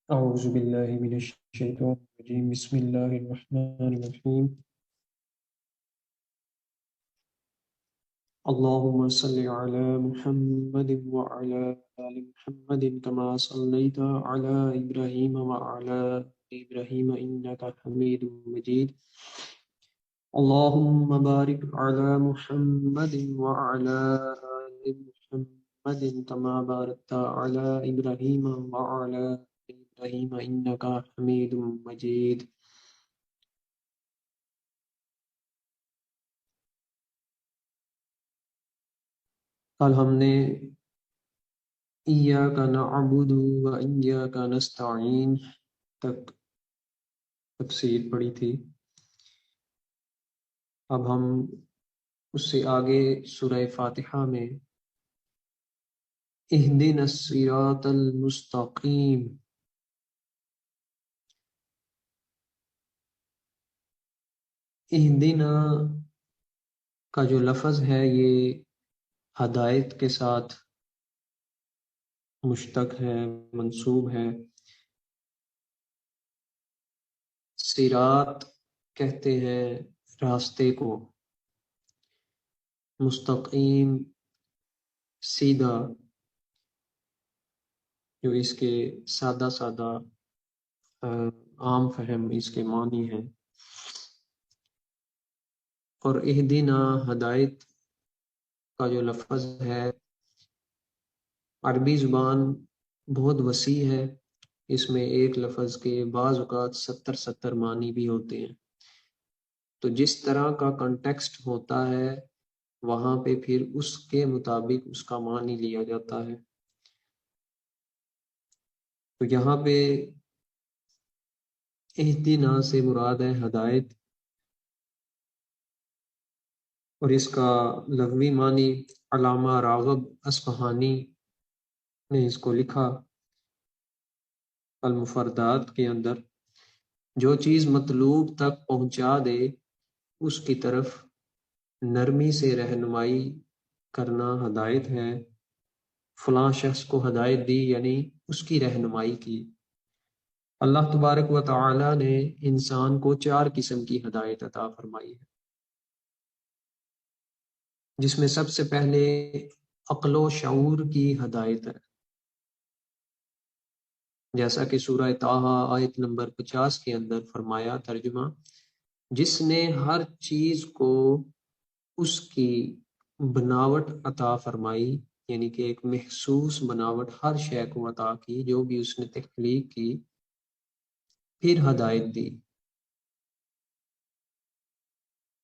أعوذ بالله من الشيطان الرجيم بسم الله الرحمن الرحيم اللهم صل على محمد وعلى آل محمد كما صليت على إبراهيم وعلى آل إبراهيم إنك حميد مجيد اللهم بارك على محمد وعلى آل محمد كما باركت على إبراهيم وعلى آل إبراهيم إنك حميد مجيد. کل ہم نے ایاک نعبد و ایاک نستعین تک تفسیر پڑھی تھی. اب ہم اس سے آگے سورہ فاتحہ میں اہدنا الصراط المستقیم، اہدنا کا جو لفظ ہے یہ ہدایت کے ساتھ مشتق ہے، منسوب ہے. صراط کہتے ہیں راستے کو، مستقیم سیدھا، جو اس کے سادہ سادہ عام فہم اس کے معنی ہیں. اور اہدنا ہدایت کا جو لفظ ہے، عربی زبان بہت وسیع ہے، اس میں ایک لفظ کے بعض اوقات 70 معنی بھی ہوتے ہیں. تو جس طرح کا کنٹیکسٹ ہوتا ہے وہاں پہ پھر اس کے مطابق اس کا معنی لیا جاتا ہے. تو یہاں پہ اہدنا سے مراد ہے ہدایت، اور اس کا لغوی معنی علامہ راغب اصفہانی نے اس کو لکھا المفردات کے اندر، جو چیز مطلوب تک پہنچا دے اس کی طرف نرمی سے رہنمائی کرنا ہدایت ہے. فلاں شخص کو ہدایت دی یعنی اس کی رہنمائی کی. اللہ تبارک و تعالی نے انسان کو 4 قسم کی ہدایت عطا فرمائی ہے، جس میں سب سے پہلے عقل و شعور کی ہدایت ہے، جیسا کہ سورہ طٰہٰ آیت نمبر 50 کے اندر فرمایا ترجمہ، جس نے ہر چیز کو اس کی بناوٹ عطا فرمائی، یعنی کہ ایک محسوس بناوٹ ہر شے کو عطا کی جو بھی اس نے تخلیق کی، پھر ہدایت دی.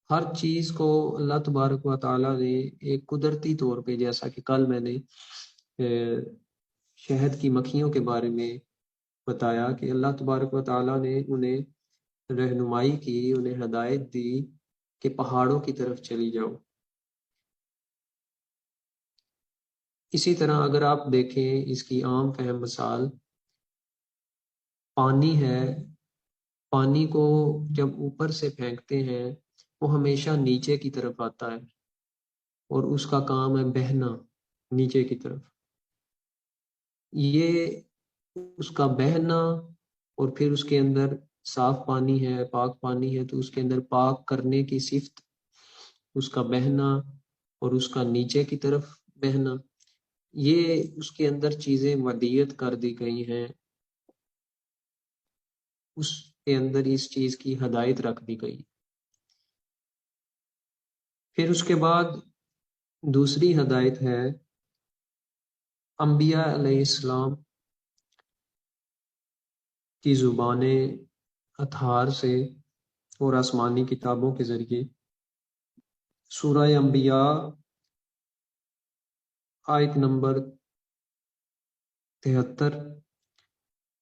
ہر چیز کو اللہ تبارک و تعالیٰ نے ایک قدرتی طور پہ، جیسا کہ کل میں نے شہد کی مکھیوں کے بارے میں بتایا کہ اللہ تبارک و تعالیٰ نے انہیں رہنمائی کی، انہیں ہدایت دی کہ پہاڑوں کی طرف چلی جاؤ. اسی طرح اگر آپ دیکھیں اس کی عام فہم مثال پانی ہے. پانی کو جب اوپر سے پھینکتے ہیں وہ ہمیشہ نیچے کی طرف آتا ہے، اور اس کا کام ہے بہنا نیچے کی طرف. یہ اس کا بہنا، اور پھر اس کے اندر صاف پانی ہے، پاک پانی ہے، تو اس کے اندر پاک کرنے کی صفت، اس کا بہنا اور اس کا نیچے کی طرف بہنا، یہ اس کے اندر چیزیں ودیت کر دی گئی ہیں، اس کے اندر اس چیز کی ہدایت رکھ دی گئی. پھر اس کے بعد دوسری ہدایت ہے انبیاء علیہ السلام کی زبان اطہار سے اور آسمانی کتابوں کے ذریعے. سورہ انبیاء آیت نمبر 73،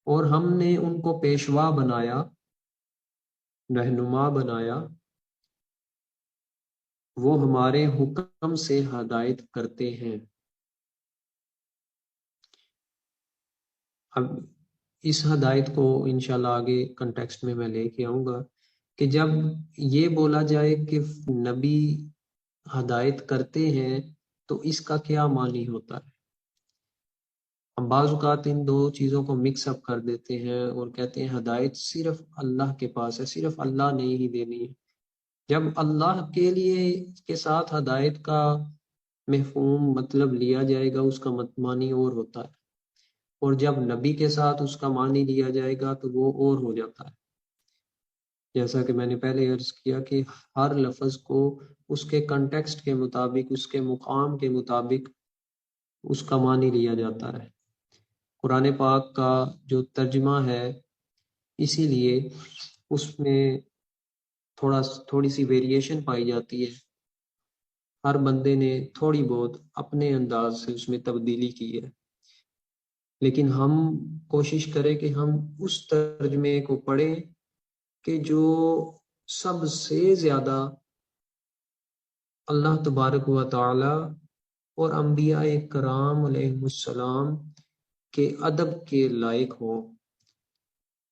اور ہم نے ان کو پیشوا بنایا، رہنما بنایا، وہ ہمارے حکم سے ہدایت کرتے ہیں. اب اس ہدایت کو انشاءاللہ آگے کنٹیکسٹ میں لے کے آؤں گا کہ جب یہ بولا جائے کہ نبی ہدایت کرتے ہیں تو اس کا کیا معنی ہوتا ہے. ہم بعض اوقات ان دو چیزوں کو مکس اپ کر دیتے ہیں اور کہتے ہیں ہدایت صرف اللہ کے پاس ہے، صرف اللہ نے ہی دینی ہے۔ جب اللہ کے لیے کے ساتھ ہدایت کا مفہوم مطلب لیا جائے گا، اس کا معنی اور ہوتا ہے، اور جب نبی کے ساتھ اس کا معنی لیا جائے گا تو وہ اور ہو جاتا ہے۔ جیسا کہ میں نے پہلے عرض کیا کہ ہر لفظ کو اس کے کنٹیکسٹ کے مطابق، اس کے مقام کے مطابق اس کا معنی لیا جاتا ہے۔ قرآن پاک کا جو ترجمہ ہے، اسی لیے اس میں تھوڑی سی ویریشن پائی جاتی ہے، ہر بندے نے تھوڑی بہت اپنے انداز سے اس میں تبدیلی کی ہے، لیکن ہم کوشش کریں کہ ہم اس ترجمے کو پڑھیں کہ جو سب سے زیادہ اللہ تبارک و تعالی اور انبیاء کرام علیہ السلام کے ادب کے لائق ہو۔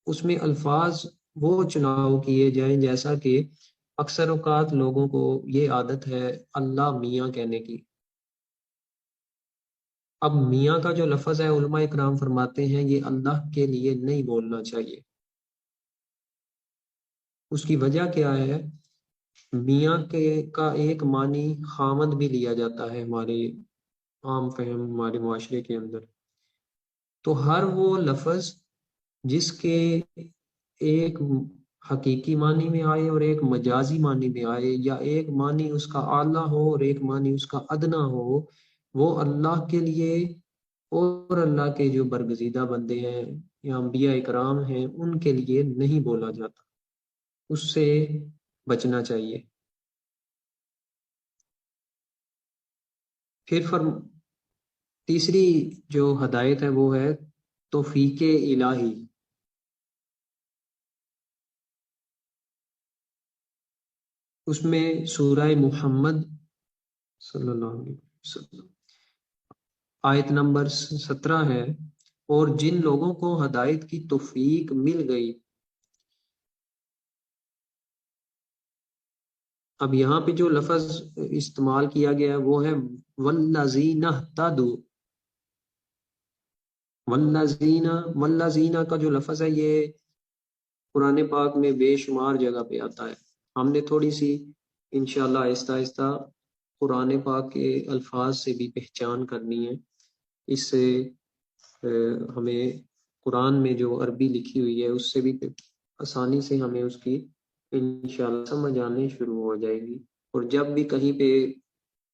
اس میں الفاظ وہ چناؤ کیے جائیں جیسا کہ اکثر اوقات لوگوں کو یہ عادت ہے اللہ میاں کہنے کی۔ اب میاں کا جو لفظ ہے، علماء اکرام فرماتے ہیں یہ اللہ کے لیے نہیں بولنا چاہیے۔ اس کی وجہ کیا ہے؟ میاں کا ایک معنی خامد بھی لیا جاتا ہے ہمارے عام فہم، ہمارے معاشرے کے اندر۔ تو ہر وہ لفظ جس کے ایک حقیقی معنی میں آئے اور ایک مجازی معنی میں آئے، یا ایک معنی اس کا اعلیٰ ہو اور ایک معنی اس کا ادنا ہو، وہ اللہ کے لیے اور اللہ کے جو برگزیدہ بندے ہیں یا انبیاء اکرام ہیں ان کے لیے نہیں بولا جاتا، اس سے بچنا چاہیے۔ پھر تیسری جو ہدایت ہے وہ ہے توفیق الہی۔ اس میں سورہ محمد صلی اللہ علیہ وسلم آیت نمبر 17 ہے، اور جن لوگوں کو ہدایت کی توفیق مل گئی۔ اب یہاں پہ جو لفظ استعمال کیا گیا ہے وہ ہے والذین اہتدوا۔ والذین کا جو لفظ ہے یہ قرآن پاک میں بے شمار جگہ پہ آتا ہے۔ ہم نے تھوڑی سی انشاءاللہ آہستہ آہستہ قرآن پاک کے الفاظ سے بھی پہچان کرنی ہے۔ اس سے ہمیں قرآن میں جو عربی لکھی ہوئی ہے اس سے بھی آسانی سے ہمیں اس کی انشاءاللہ سمجھ آنے شروع ہو جائے گی۔ اور جب بھی کہیں پہ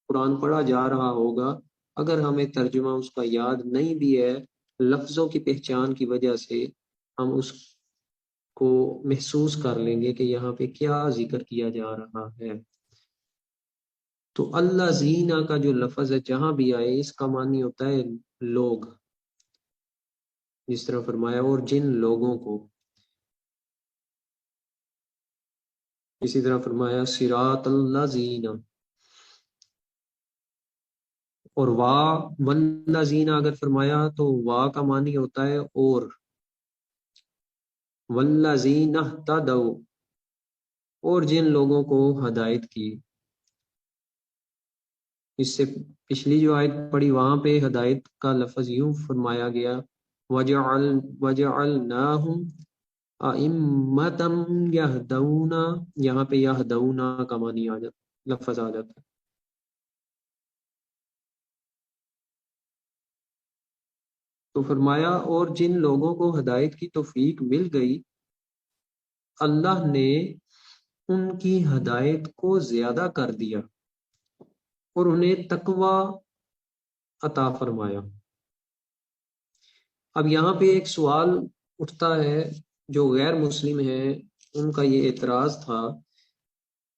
قرآن پڑھا جا رہا ہوگا، اگر ہمیں ترجمہ اس کا یاد نہیں بھی ہے، لفظوں کی پہچان کی وجہ سے ہم اس کو محسوس کر لیں گے کہ یہاں پہ کیا ذکر کیا جا رہا ہے۔ تو اللہ زینہ کا جو لفظ ہے جہاں بھی آئے اس کا معنی ہوتا ہے لوگ، جس طرح فرمایا اور جن لوگوں کو، اسی طرح فرمایا صراط اللہ زینہ، اور وا والذین اگر فرمایا تو وا کا معنی ہوتا ہے اور، والذین اہتدوا اور جن لوگوں کو ہدایت کی۔ اس سے پچھلی جو آیت پڑھی وہاں پہ ہدایت کا لفظ یوں فرمایا گیا وَجَعَلْنَاهُمْ أَئِمَّةً يَهْدَوْنَ، یہاں پہ یہدون کا معنی لفظ آ جاتا ہے۔ تو فرمایا اور جن لوگوں کو ہدایت کی توفیق مل گئی، اللہ نے ان کی ہدایت کو زیادہ کر دیا اور انہیں تقوی عطا فرمایا۔ اب یہاں پہ ایک سوال اٹھتا ہے، جو غیر مسلم ہیں ان کا یہ اعتراض تھا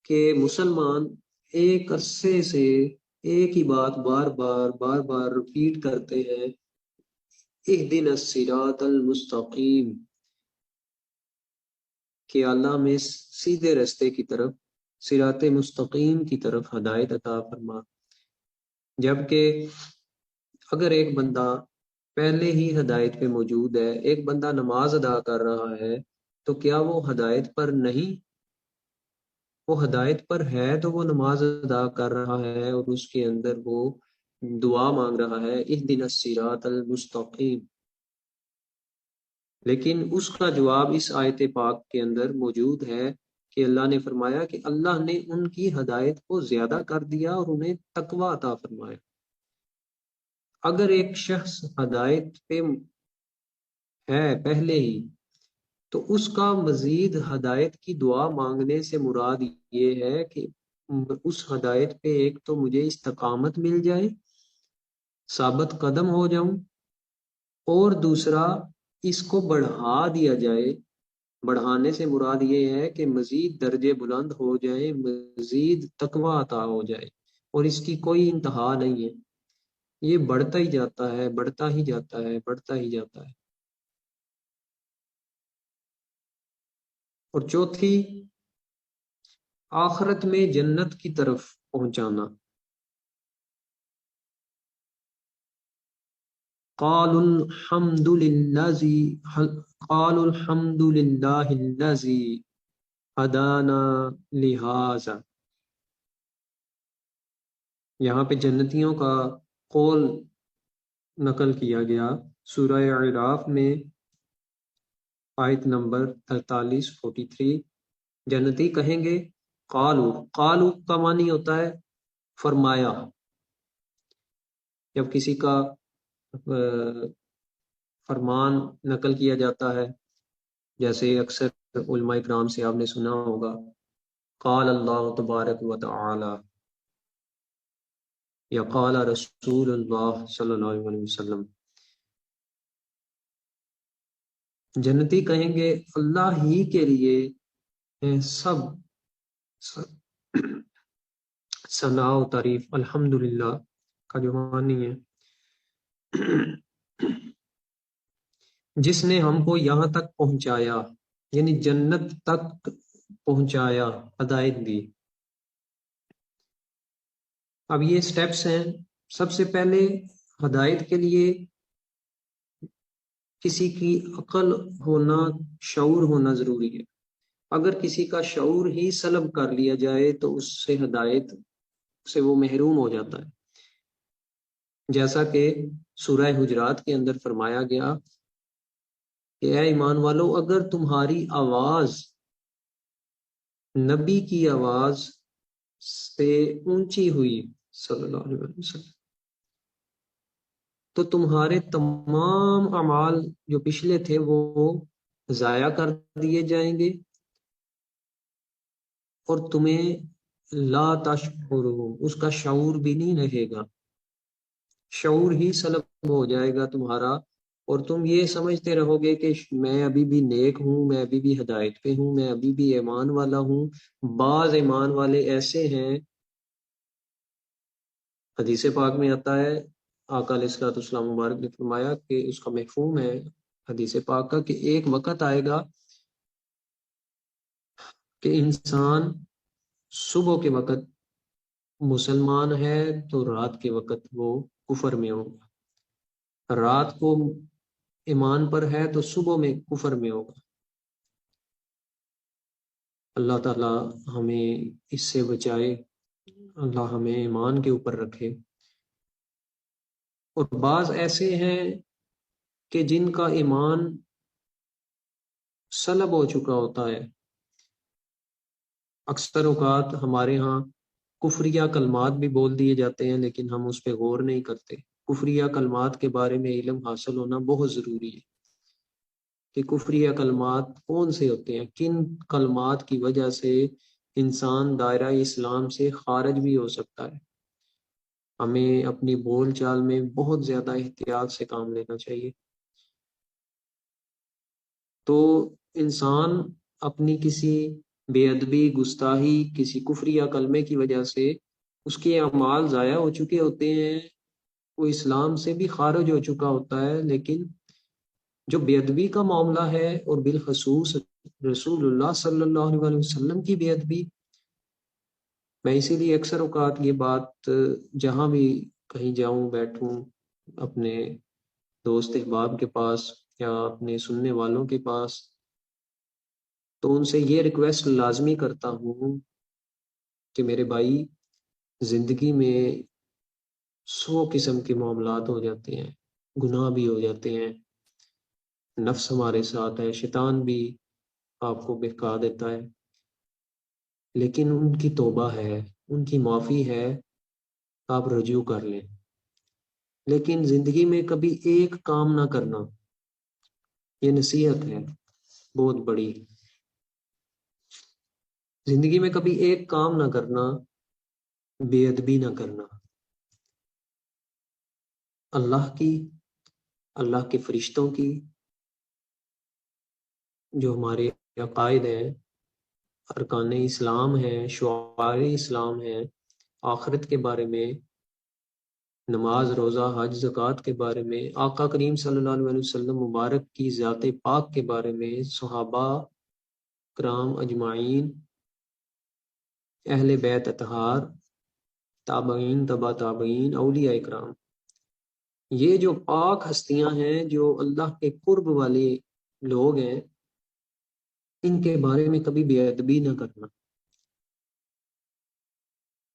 کہ مسلمان ایک عرصے سے ایک ہی بات بار بار ریپیٹ کرتے ہیں، اہدنا الصراط المستقیم، کہ اللہ میں سیدھے رستے کی طرف، صراط مستقیم کی طرف ہدایت عطا فرما۔ جبکہ اگر ایک بندہ پہلے ہی ہدایت پہ موجود ہے، ایک بندہ نماز ادا کر رہا ہے، تو کیا وہ ہدایت پر نہیں؟ وہ ہدایت پر ہے تو وہ نماز ادا کر رہا ہے اور اس کے اندر وہ دعا مانگ رہا ہے اہدنا الصراط المستقیم، لیکن اس کا جواب اس آیت پاک کے اندر موجود ہے کہ اللہ نے فرمایا کہ اللہ نے ان کی ہدایت کو زیادہ کر دیا اور انہیں تقوی عطا فرمایا۔ اگر ایک شخص ہدایت پہ ہے پہلے ہی تو اس کا مزید ہدایت کی دعا مانگنے سے مراد یہ ہے کہ اس ہدایت پہ ایک تو مجھے استقامت مل جائے، ثابت قدم ہو جاؤں، اور دوسرا اس کو بڑھا دیا جائے۔ بڑھانے سے مراد یہ ہے کہ مزید درجے بلند ہو جائیں، مزید تقوی عطا ہو جائے، اور اس کی کوئی انتہا نہیں ہے، یہ بڑھتا ہی جاتا ہے، بڑھتا ہی جاتا ہے، بڑھتا ہی جاتا ہے۔ اور چوتھی، آخرت میں جنت کی طرف پہنچانا۔ قالوا الحمد للہ الذی ہدانا لہذا، یہاں پہ جنتیوں کا قول نقل کیا گیا سورہ اعراف میں آیت نمبر 43 جنتی کہیں گے قالو کا معنی ہوتا ہے فرمایا۔ جب کسی کا فرمان نقل کیا جاتا ہے، جیسے اکثر علماء اکرام سے آپ نے سنا ہوگا قال اللہ تبارک و تعالی یا قال رسول اللہ صلی اللہ علیہ وسلم، جنتی کہیں گے اللہ ہی کے لیے سب ثناء و تعریف، الحمدللہ کا جو معنی ہے جس نے ہم کو یہاں تک پہنچایا، یعنی جنت تک پہنچایا، ہدایت دی۔ اب یہ سٹیپس ہیں۔ سب سے پہلے ہدایت کے لیے کسی کی عقل ہونا، شعور ہونا ضروری ہے۔ اگر کسی کا شعور ہی سلب کر لیا جائے تو اس سے ہدایت سے وہ محروم ہو جاتا ہے، جیسا کہ سورہ حجرات کے اندر فرمایا گیا کہ اے ایمان والو، اگر تمہاری آواز نبی کی آواز سے اونچی ہوئی صلی اللہ علیہ وسلم تو تمہارے تمام اعمال جو پچھلے تھے وہ ضائع کر دیے جائیں گے، اور تمہیں لا تشعرون، اس کا شعور بھی نہیں رہے گا، شعور ہی سلب ہو جائے گا تمہارا، اور تم یہ سمجھتے رہو گے کہ میں ابھی بھی نیک ہوں، میں ابھی بھی ہدایت پہ ہوں، میں ابھی بھی ایمان والا ہوں۔ بعض ایمان والے ایسے ہیں، حدیث پاک میں آتا ہے، آقا علیہ الصلوۃ والسلام مبارک نے فرمایا کہ اس کا مفہوم ہے حدیث پاک کا کہ ایک وقت آئے گا کہ انسان صبح کے وقت مسلمان ہے تو رات کے وقت وہ کفر میں ہوگا، رات کو ایمان پر ہے تو صبح میں کفر میں ہوگا۔ اللہ تعالی ہمیں اس سے بچائے، اللہ ہمیں ایمان کے اوپر رکھے۔ اور بعض ایسے ہیں کہ جن کا ایمان سلب ہو چکا ہوتا ہے۔ اکثر اوقات ہمارے ہاں کفریہ کلمات بھی بول دیے جاتے ہیں، لیکن ہم اس پہ غور نہیں کرتے۔ کفریہ کلمات کے بارے میں علم حاصل ہونا بہت ضروری ہے کہ کفریہ کلمات کون سے ہوتے ہیں، کن کلمات کی وجہ سے انسان دائرہ اسلام سے خارج بھی ہو سکتا ہے۔ ہمیں اپنی بول چال میں بہت زیادہ احتیاط سے کام لینا چاہیے۔ تو انسان اپنی کسی بے ادبی، گستاخی، کسی کفریہ کلمے کی وجہ سے اس کے اعمال ضائع ہو چکے ہوتے ہیں، وہ اسلام سے بھی خارج ہو چکا ہوتا ہے۔ لیکن جو بے ادبی کا معاملہ ہے، اور بالخصوص رسول اللہ صلی اللہ علیہ وسلم کی بے ادبی، میں اسی لیے اکثر اوقات یہ بات جہاں بھی کہیں جاؤں بیٹھوں اپنے دوست احباب کے پاس یا اپنے سننے والوں کے پاس، تو ان سے یہ ریکویسٹ لازمی کرتا ہوں کہ میرے بھائی، زندگی میں 100 قسم کے معاملات ہو جاتے ہیں، گناہ بھی ہو جاتے ہیں، نفس ہمارے ساتھ ہے، شیطان بھی آپ کو بہکا دیتا ہے، لیکن ان کی توبہ ہے، ان کی معافی ہے، آپ رجوع کر لیں۔ لیکن زندگی میں کبھی ایک کام نہ کرنا، یہ نصیحت ہے بہت بڑی، زندگی میں کبھی ایک کام نہ کرنا، بے ادبی نہ کرنا، اللہ کی، اللہ کے فرشتوں کی، جو ہمارے عقائد ہیں، ارکان اسلام ہیں، شعائر اسلام ہیں، آخرت کے بارے میں، نماز روزہ حج زکوٰۃ کے بارے میں، آقا کریم صلی اللہ علیہ وسلم مبارک کی ذات پاک کے بارے میں، صحابہ کرام اجمعین، اہل بیت اطہار، تابعین تبا تابعین، اولیاء اکرام، یہ جو پاک ہستیاں ہیں، جو اللہ کے قرب والے لوگ ہیں، ان کے بارے میں کبھی بے ادبی نہ کرنا۔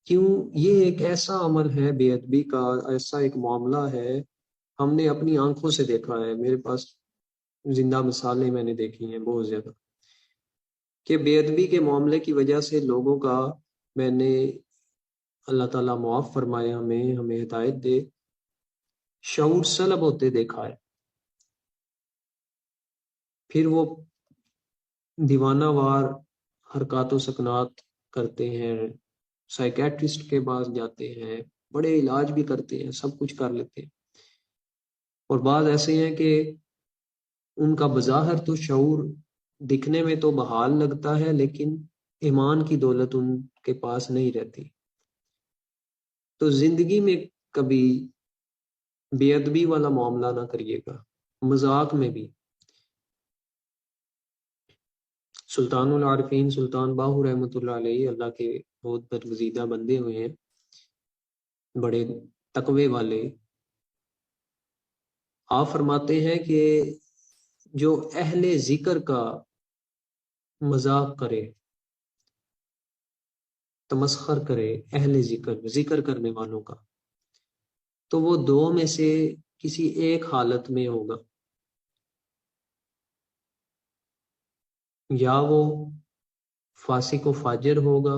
کیوں؟ یہ ایک ایسا عمل ہے بے ادبی کا، ایسا ایک معاملہ ہے، ہم نے اپنی آنکھوں سے دیکھا ہے، میرے پاس زندہ مثالیں میں نے دیکھی ہیں بہت زیادہ، کہ بے ادبی کے معاملے کی وجہ سے لوگوں کا، میں نے، اللہ تعالیٰ معاف فرمائے، ہمیں ہدایت دے، شعور سلب ہوتے دیکھا ہے۔ پھر وہ دیوانہ وار حرکات و سکنات کرتے ہیں، سائیکیٹرسٹ کے پاس جاتے ہیں، بڑے علاج بھی کرتے ہیں، سب کچھ کر لیتے ہیں، اور بعض ایسے ہیں کہ ان کا بظاہر تو شعور دکھنے میں تو بحال لگتا ہے، لیکن ایمان کی دولت ان کے پاس نہیں رہتی۔ تو زندگی میں کبھی بے ادبی والا معاملہ نہ کریے گا، مذاق میں بھی۔ سلطان العارفین سلطان باہو رحمۃ اللہ علیہ، اللہ کے بہت برگزیدہ بندے ہوئے ہیں، بڑے تقوی والے، آپ فرماتے ہیں کہ جو اہل ذکر کا مذاق کرے، تمسخر کرے، اہل ذکر کرنے والوں کا، تو وہ دو میں سے کسی ایک حالت میں ہوگا، یا وہ فاسق و فاجر ہوگا،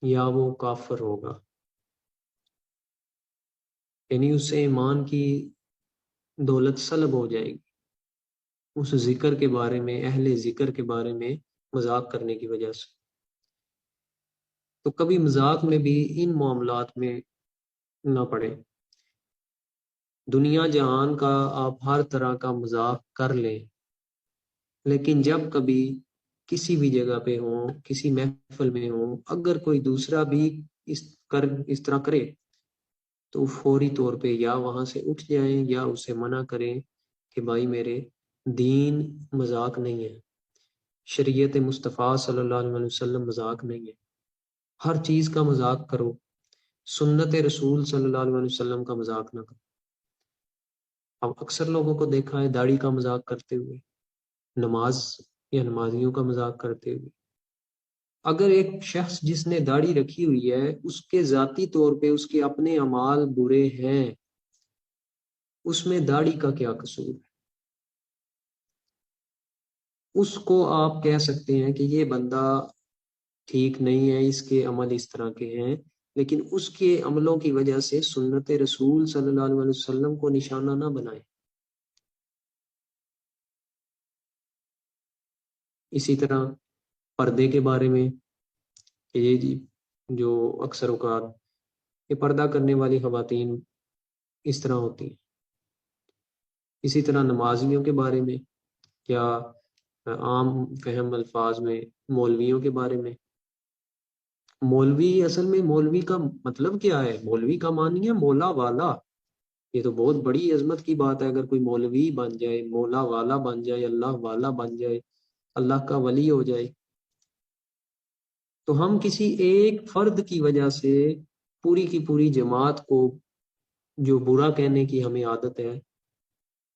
یا وہ کافر ہوگا، یعنی اس سے ایمان کی دولت سلب ہو جائے گی، اس ذکر کے بارے میں، اہل ذکر کے بارے میں مذاق کرنے کی وجہ سے۔ تو کبھی مذاق میں بھی ان معاملات میں نہ پڑے۔ دنیا جہان کا آپ ہر طرح کا مذاق کر لیں، لیکن جب کبھی کسی بھی جگہ پہ ہوں، کسی محفل میں ہوں، اگر کوئی دوسرا بھی اس طرح کرے، تو فوری طور پہ یا وہاں سے اٹھ جائیں، یا اسے منع کریں کہ بھائی میرے، دین مذاق نہیں ہے، شریعت مصطفیٰ صلی اللہ علیہ وسلم مذاق نہیں ہے، ہر چیز کا مذاق کرو، سنت رسول صلی اللہ علیہ وسلم کا مذاق نہ کرو۔ اب اکثر لوگوں کو دیکھا ہے داڑھی کا مذاق کرتے ہوئے، نماز یا نمازیوں کا مذاق کرتے ہوئے۔ اگر ایک شخص جس نے داڑھی رکھی ہوئی ہے، اس کے ذاتی طور پہ اس کے اپنے اعمال برے ہیں، اس میں داڑھی کا کیا قصور ہے؟ اس کو آپ کہہ سکتے ہیں کہ یہ بندہ ٹھیک نہیں ہے، اس کے عمل اس طرح کے ہیں، لیکن اس کے عملوں کی وجہ سے سنت رسول صلی اللہ علیہ وسلم کو نشانہ نہ بنائیں۔ اسی طرح پردے کے بارے میں، کہ یہ جی جو اکثر اوقات یہ پردہ کرنے والی خواتین اس طرح ہوتی ہیں۔ اسی طرح نمازیوں کے بارے میں، یا عام فہم الفاظ میں مولویوں کے بارے میں۔ مولوی، اصل میں مولوی کا مطلب کیا ہے؟ مولوی کا معنی ہے مولا والا۔ یہ تو بہت بڑی عظمت کی بات ہے اگر کوئی مولوی بن جائے، مولا والا بن جائے، اللہ والا بن جائے، اللہ کا ولی ہو جائے۔ تو ہم کسی ایک فرد کی وجہ سے پوری کی پوری جماعت کو جو برا کہنے کی ہمیں عادت ہے،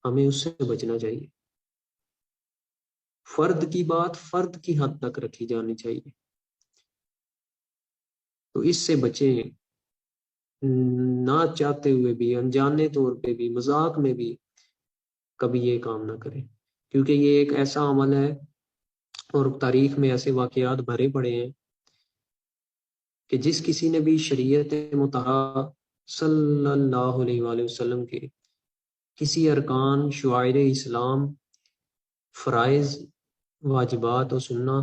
ہمیں اس سے بچنا چاہیے۔ فرد کی بات فرد کی حد تک رکھی جانی چاہیے، تو اس سے بچیں۔ نہ چاہتے ہوئے بھی، انجانے طور پہ بھی، مذاق میں بھی کبھی یہ کام نہ کریں، کیونکہ یہ ایک ایسا عمل ہے اور تاریخ میں ایسے واقعات بھرے پڑے ہیں کہ جس کسی نے بھی شریعت مطہرہ صلی اللہ علیہ وآلہ وسلم کے کسی ارکان، شعائر اسلام، فرائض، واجبات اور سنہ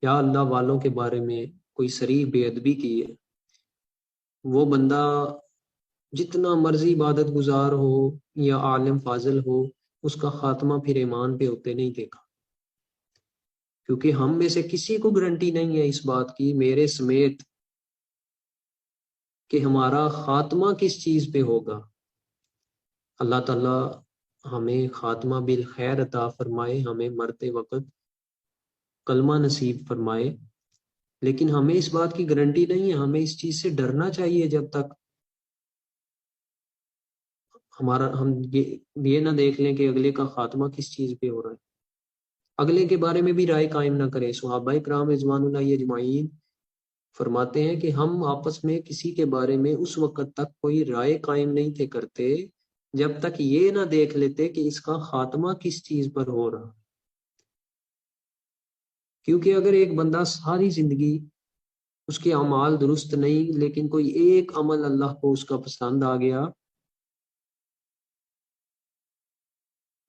یا اللہ والوں کے بارے میں کوئی صریح بے ادبی کی ہے، وہ بندہ جتنا مرضی عبادت گزار ہو یا عالم فاضل ہو، اس کا خاتمہ پھر ایمان پہ ہوتے نہیں دیکھا، کیونکہ ہم میں سے کسی کو گارنٹی نہیں ہے اس بات کی، میرے سمیت، کہ ہمارا خاتمہ کس چیز پہ ہوگا۔ اللہ تعالیٰ ہمیں خاتمہ بالخیر عطا فرمائے، ہمیں مرتے وقت کلمہ نصیب فرمائے، لیکن ہمیں اس بات کی گارنٹی نہیں ہے، ہمیں اس چیز سے ڈرنا چاہیے جب تک ہم یہ نہ دیکھ لیں کہ اگلے کا خاتمہ کس چیز پہ ہو رہا ہے، اگلے کے بارے میں بھی رائے قائم نہ کریں۔ صحابہ کرام رضوان اللہ اجمعین فرماتے ہیں کہ ہم آپس میں کسی کے بارے میں اس وقت تک کوئی رائے قائم نہیں تھے کرتے جب تک یہ نہ دیکھ لیتے کہ اس کا خاتمہ کس چیز پر ہو رہا، کیونکہ اگر ایک بندہ ساری زندگی اس کے اعمال درست نہیں، لیکن کوئی ایک عمل اللہ کو اس کا پسند آ گیا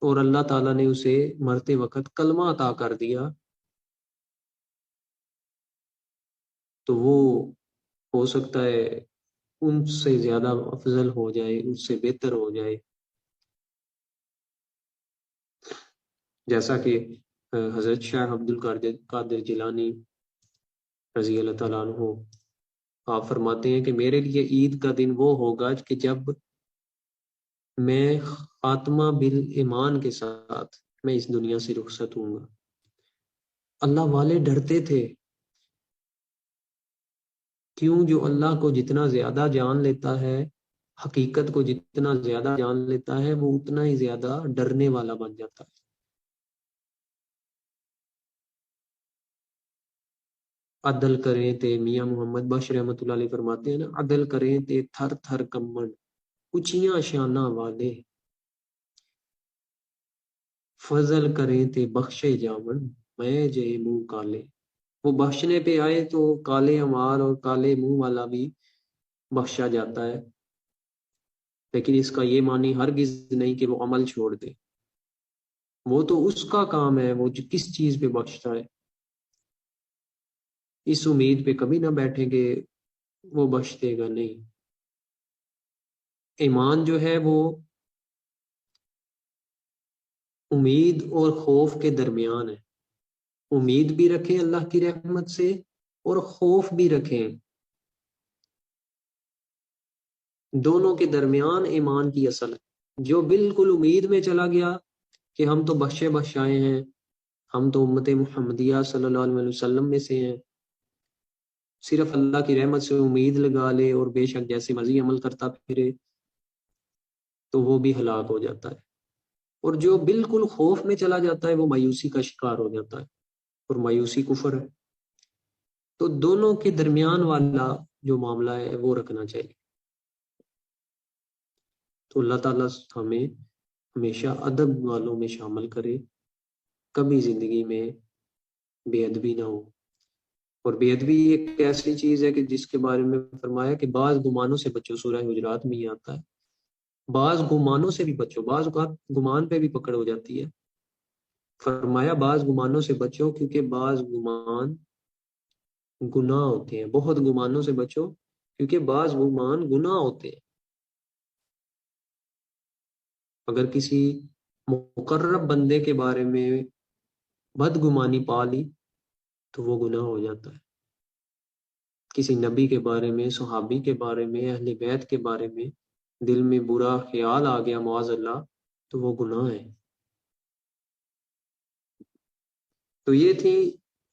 اور اللہ تعالیٰ نے اسے مرتے وقت کلمہ عطا کر دیا، تو وہ ہو سکتا ہے ان سے زیادہ افضل ہو جائے، اس سے بہتر ہو جائے، جیسا کہ حضرت شاہ عبد القادر جیلانی رضی اللہ تعالیٰ عنہ آپ فرماتے ہیں کہ میرے لیے عید کا دن وہ ہوگا کہ جب میں خاتمہ بالایمان کے ساتھ میں اس دنیا سے رخصت ہوں گا۔ اللہ والے ڈرتے تھے، کیوں؟ جو اللہ کو جتنا زیادہ جان لیتا ہے، حقیقت کو جتنا زیادہ جان لیتا ہے، وہ اتنا ہی زیادہ ڈرنے والا بن جاتا ہے۔ عدل کریں تے میاں محمد بخش رحمۃ اللہ علیہ فرماتے ہیں نا، عدل کریں تے تھر تھر کمن اچیاں شاناں والے، فضل کریں تے بخشے جاون میں جے منہ کالے۔ وہ بخشنے پہ آئے تو کالے امار اور کالے منہ والا بھی بخشا جاتا ہے، لیکن اس کا یہ معنی ہرگز نہیں کہ وہ عمل چھوڑ دے، وہ تو اس کا کام ہے، وہ کس چیز پہ بخشتا ہے، اس امید پہ کبھی نہ بیٹھیں کہ وہ بخش دے گا، نہیں۔ ایمان جو ہے وہ امید اور خوف کے درمیان ہے، امید بھی رکھیں اللہ کی رحمت سے اور خوف بھی رکھیں، دونوں کے درمیان ایمان کی اصل ہے۔ جو بالکل امید میں چلا گیا کہ ہم تو بخشے بخشائے ہیں، ہم تو امت محمدیہ صلی اللہ علیہ وسلم میں سے ہیں، صرف اللہ کی رحمت سے امید لگا لے اور بے شک جیسے مرضی عمل کرتا پھرے، تو وہ بھی ہلاک ہو جاتا ہے۔ اور جو بالکل خوف میں چلا جاتا ہے وہ مایوسی کا شکار ہو جاتا ہے، اور مایوسی کفر ہے۔ تو دونوں کے درمیان والا جو معاملہ ہے وہ رکھنا چاہیے۔ تو اللہ تعالیٰ ہمیں ہمیشہ ادب والوں میں شامل کرے، کبھی زندگی میں بے ادبی نہ ہو۔ اور بے ادبی ایک ایسی چیز ہے کہ جس کے بارے میں فرمایا کہ بعض گمانوں سے بچو، سورہ حجرات میں یہ آتا ہے، بعض گمانوں سے بھی بچو، بعض اوقات گمان پہ بھی پکڑ ہو جاتی ہے، فرمایا بعض گمانوں سے بچو کیونکہ بعض گمان گناہ ہوتے ہیں، بہت گمانوں سے بچو کیونکہ بعض گمان گناہ ہوتے ہیں۔ اگر کسی مقرب بندے کے بارے میں بدگمانی پا لی تو وہ گناہ ہو جاتا ہے، کسی نبی کے بارے میں، صحابی کے بارے میں، اہل بیت کے بارے میں دل میں برا خیال آ گیا معاذ اللہ، تو وہ گناہ ہے۔ تو یہ تھی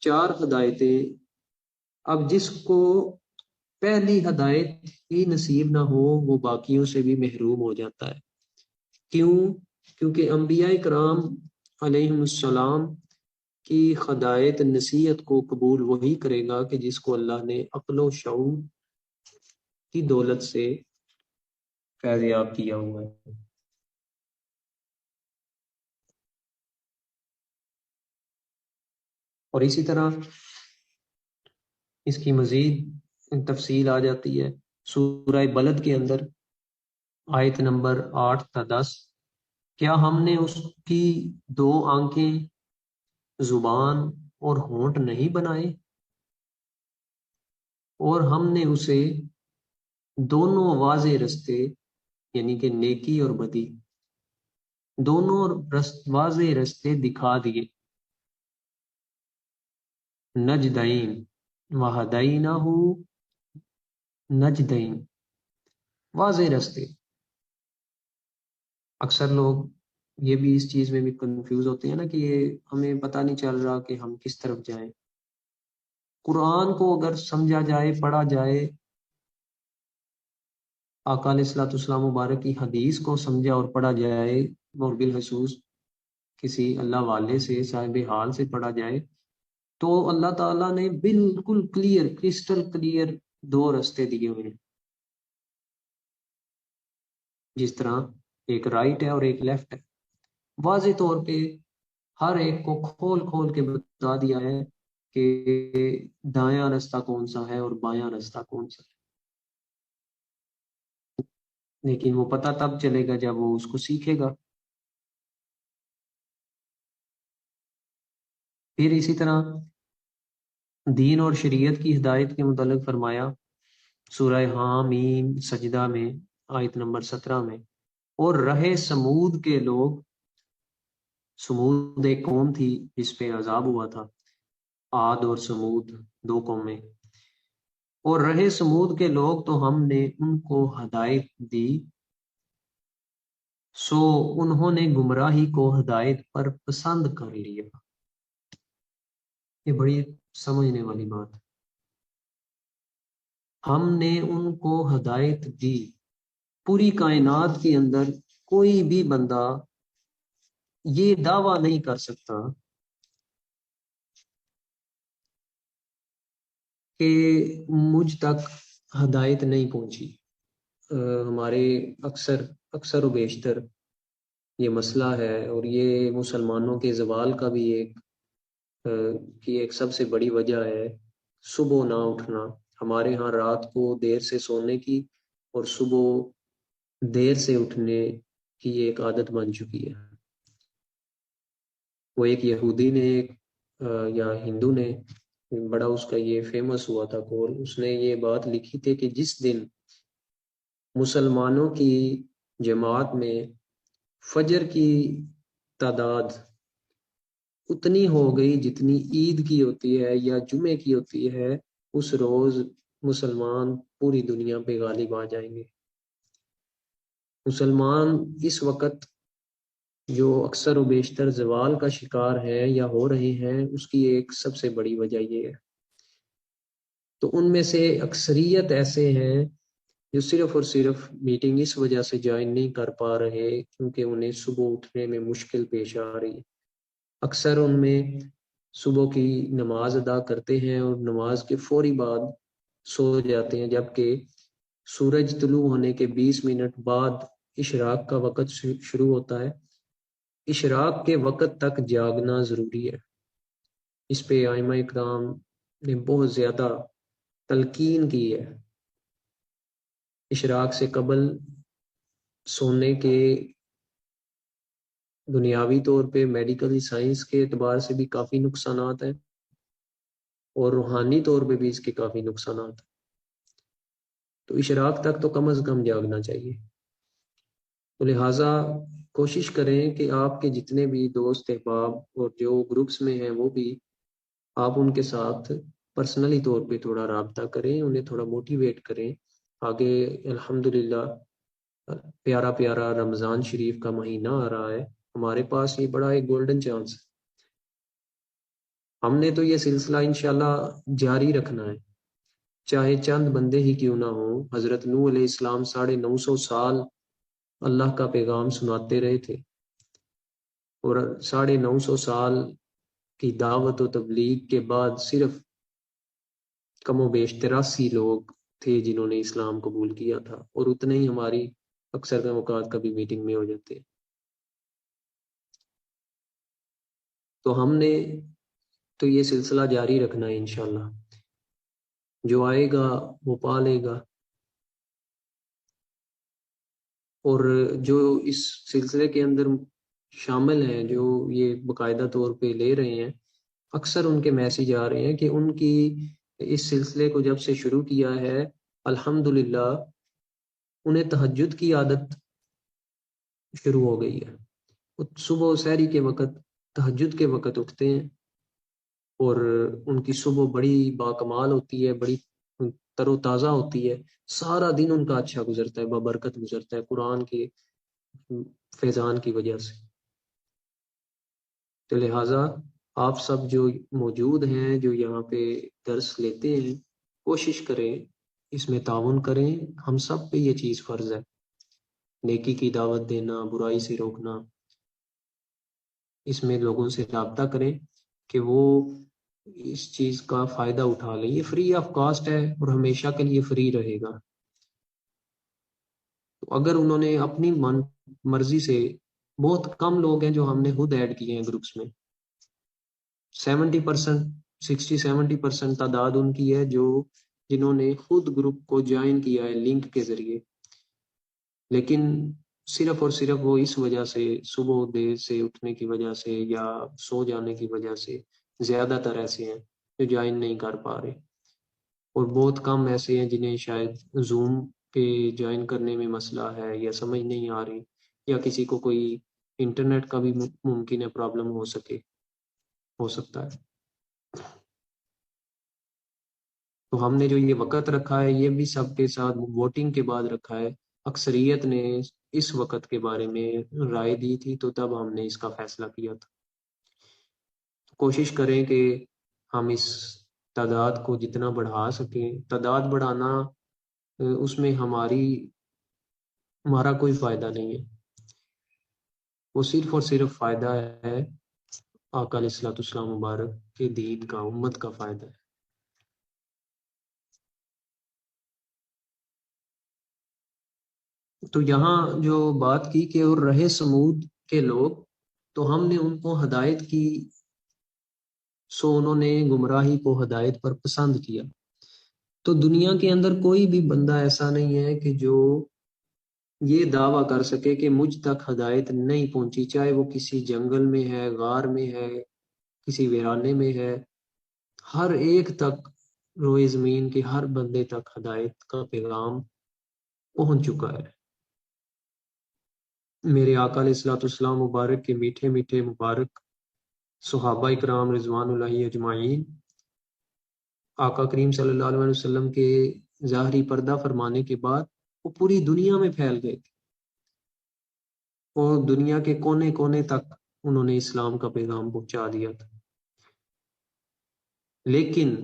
4 ہدایتیں۔ اب جس کو پہلی ہدایت ہی نصیب نہ ہو وہ باقیوں سے بھی محروم ہو جاتا ہے۔ کیوں؟ کیونکہ انبیاء کرام علیہ السلام کی ہدایت نصیحت کو قبول وہی کرے گا کہ جس کو اللہ نے عقل و شعور کی دولت سے فیض یاب کیا ہوا ہے۔ اور اسی طرح اس کی مزید تفصیل آ جاتی ہے سورہ بلد کے اندر، آیت نمبر 8 تا 10، کیا ہم نے اس کی 2 آنکھیں، زبان اور ہونٹ نہیں بنائے، اور ہم نے اسے دونوں واضح رستے، یعنی کہ نیکی اور بدی، دونوں واضح رستے دکھا دیے، نجدین وہدینہ نجدین، واضح رستے۔ اکثر لوگ یہ بھی اس چیز میں بھی کنفیوز ہوتے ہیں نا کہ یہ ہمیں پتہ نہیں چل رہا کہ ہم کس طرف جائیں۔ قرآن کو اگر سمجھا جائے، پڑھا جائے، آقا علیہ الصلوۃ والسلام مبارک کی حدیث کو سمجھا اور پڑھا جائے، اور بالخصوص کسی اللہ والے سے، صاحب حال سے پڑھا جائے، تو اللہ تعالیٰ نے بالکل کلیئر، کرسٹل کلیئر 2 رستے دیے ہوئے ہیں، جس طرح ایک رائٹ ہے اور ایک لیفٹ ہے۔ واضح طور پہ ہر ایک کو کھول کھول کے بتا دیا ہے کہ دایاں رستہ کون سا ہے اور بایاں رستہ کون سا ہے، لیکن وہ پتہ تب چلے گا جب وہ اس کو سیکھے گا۔ پھر اسی طرح دین اور شریعت کی ہدایت کے متعلق فرمایا سورہ حامیم سجدہ میں، آیت نمبر 17 میں، اور رہے سمود کے لوگ، سمود ایک قوم تھی جس پہ عذاب ہوا تھا، عاد اور سمود 2 قومیں، اور رہے سمود کے لوگ تو ہم نے ان کو ہدایت دی، سو انہوں نے گمراہی کو ہدایت پر پسند کر لیا۔ یہ بڑی سمجھنے والی بات ہے۔ ہم نے ان کو ہدایت دی، پوری کائنات کے اندر کوئی بھی بندہ یہ دعویٰ نہیں کر سکتا کہ مجھ تک ہدایت نہیں پہنچی۔ ہمارے اکثر و بیشتر یہ مسئلہ ہے، اور یہ مسلمانوں کے زوال کا بھی ایک سب سے بڑی وجہ ہے، صبح نہ اٹھنا۔ ہمارے ہاں رات کو دیر سے سونے کی اور صبح دیر سے اٹھنے کی ایک عادت بن چکی ہے۔ وہ ایک یہودی نے یا ہندو نے، بڑا اس کا یہ فیمس ہوا تھا قول، اس نے یہ بات لکھی تھی کہ جس دن مسلمانوں کی جماعت میں فجر کی تعداد اتنی ہو گئی جتنی عید کی ہوتی ہے یا جمعے کی ہوتی ہے، اس روز مسلمان پوری دنیا پہ غالب آ جائیں گے۔ مسلمان اس وقت جو اکثر و بیشتر زوال کا شکار ہے یا ہو رہے ہیں، اس کی ایک سب سے بڑی وجہ یہ ہے۔ تو ان میں سے اکثریت ایسے ہیں جو صرف اور صرف میٹنگ اس وجہ سے جوائن نہیں کر پا رہے کیونکہ انہیں صبح اٹھنے میں مشکل پیش آ رہی ہے۔ اکثر ان میں صبح کی نماز ادا کرتے ہیں اور نماز کے فوری بعد سو جاتے ہیں، جبکہ سورج طلوع ہونے کے 20 منٹ بعد اشراق کا وقت شروع ہوتا ہے۔ اشراق کے وقت تک جاگنا ضروری ہے۔ اس پہ ائمہ اکرام نے بہت زیادہ تلقین کی ہے۔ اشراق سے قبل سونے کے دنیاوی طور پہ میڈیکل سائنس کے اعتبار سے بھی کافی نقصانات ہیں، اور روحانی طور پہ بھی اس کے کافی نقصانات ہیں۔ تو اشراق تک تو کم از کم جاگنا چاہیے۔ تو لہٰذا کوشش کریں کہ آپ کے جتنے بھی دوست احباب اور جو گروپس میں ہیں وہ بھی آپ ان کے ساتھ پرسنلی طور پہ تھوڑا رابطہ کریں، انہیں تھوڑا موٹیویٹ کریں۔ آگے الحمدللہ پیارا پیارا رمضان شریف کا مہینہ آ رہا ہے، ہمارے پاس یہ بڑا ایک گولڈن چانس ہے۔ ہم نے تو یہ سلسلہ انشاءاللہ جاری رکھنا ہے، چاہے چند بندے ہی کیوں نہ ہوں۔ حضرت نوح علیہ السلام 950 سال اللہ کا پیغام سناتے رہے تھے، اور 950 سال کی دعوت و تبلیغ کے بعد صرف کم و بیش 83 لوگ تھے جنہوں نے اسلام قبول کیا تھا، اور اتنے ہی ہماری اکثر کا اوقات کبھی میٹنگ میں ہو جاتے ہیں۔ تو ہم نے تو یہ سلسلہ جاری رکھنا ہے انشاءاللہ، جو آئے گا وہ پا لے گا، اور جو اس سلسلے کے اندر شامل ہیں، جو یہ باقاعدہ طور پہ لے رہے ہیں، اکثر ان کے میسیج آ رہے ہیں کہ ان کی اس سلسلے کو جب سے شروع کیا ہے الحمدللہ انہیں تہجد کی عادت شروع ہو گئی ہے۔ وہ صبح و سحری کے وقت، تہجد کے وقت اٹھتے ہیں، اور ان کی صبح بڑی باکمال ہوتی ہے، بڑی تر و تازہ ہوتی ہے، سارا دن ان کا اچھا گزرتا ہے، بابرکت گزرتا ہے قرآن کے فیضان کی وجہ سے۔ تو لہٰذا آپ سب جو موجود ہیں، جو یہاں پہ درس لیتے ہیں، کوشش کریں اس میں تعاون کریں۔ ہم سب پہ یہ چیز فرض ہے، نیکی کی دعوت دینا، برائی سے روکنا، اس میں لوگوں سے رابطہ کریں کہ وہ اس چیز کا فائدہ اٹھا لیں۔ یہ فری آف کاسٹ ہے اور ہمیشہ کے لیے فری رہے گا۔ تو اگر انہوں نے اپنی مرضی سے، بہت کم لوگ ہیں جو ہم نے خود ایڈ کیے ہیں گروپس میں، 70%، 60-70% تعداد ان کی ہے جو جنہوں نے خود گروپ کو جوائن کیا ہے لنک کے ذریعے، لیکن صرف اور صرف وہ اس وجہ سے، صبح دیر سے اٹھنے کی وجہ سے یا سو جانے کی وجہ سے، زیادہ تر ایسے ہیں جو جوائن نہیں کر پا رہے، اور بہت کم ایسے ہیں جنہیں شاید زوم پہ جوائن کرنے میں مسئلہ ہے، یا سمجھ نہیں آ رہی، یا کسی کو کوئی انٹرنیٹ کا بھی ممکن ہے پرابلم ہو سکتا ہے۔ تو ہم نے جو یہ وقت رکھا ہے، یہ بھی سب کے ساتھ ووٹنگ کے بعد رکھا ہے۔ اکثریت نے اس وقت کے بارے میں رائے دی تھی، تو تب ہم نے اس کا فیصلہ کیا تھا۔ کوشش کریں کہ ہم اس تعداد کو جتنا بڑھا سکیں۔ تعداد بڑھانا اس میں ہمارا کوئی فائدہ نہیں ہے، وہ صرف اور صرف فائدہ ہے آقا علیہ الصلوۃ والسلام مبارک کے دین کا، امت کا فائدہ ہے۔ تو یہاں جو بات کی کہ اور رہے سمود کے لوگ، تو ہم نے ان کو ہدایت کی، سو انہوں نے گمراہی کو ہدایت پر پسند کیا۔ تو دنیا کے اندر کوئی بھی بندہ ایسا نہیں ہے کہ جو یہ دعویٰ کر سکے کہ مجھ تک ہدایت نہیں پہنچی، چاہے وہ کسی جنگل میں ہے، غار میں ہے، کسی ویرانے میں ہے، ہر ایک تک، روئے زمین کے ہر بندے تک ہدایت کا پیغام پہنچ چکا ہے۔ میرے آقا علیہ الصلوۃ والسلام مبارک کے میٹھے میٹھے مبارک صحابہ اکرام رضوان اللہ اجمعین، آقا کریم صلی اللہ علیہ وسلم کے ظاہری پردہ فرمانے کے بعد وہ پوری دنیا میں پھیل گئے تھے، اور دنیا کے کونے کونے تک انہوں نے اسلام کا پیغام پہنچا دیا تھا۔ لیکن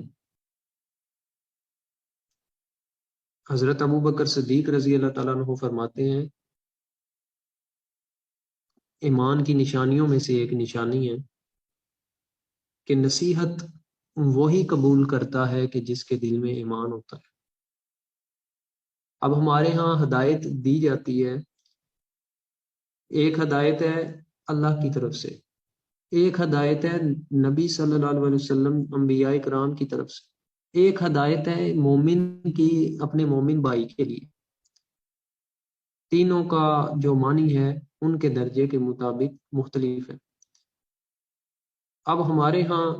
حضرت ابو بکر صدیق رضی اللہ تعالیٰ عنہ فرماتے ہیں، ایمان کی نشانیوں میں سے ایک نشانی ہے کہ نصیحت وہی قبول کرتا ہے کہ جس کے دل میں ایمان ہوتا ہے۔ اب ہمارے ہاں ہدایت دی جاتی ہے، ایک ہدایت ہے اللہ کی طرف سے، ایک ہدایت ہے نبی صلی اللہ علیہ وسلم انبیاء کرام کی طرف سے، ایک ہدایت ہے مومن کی اپنے مومن بھائی کے لیے۔ تینوں کا جو معنی ہے ان کے درجے کے مطابق مختلف ہے۔ اب ہمارے ہاں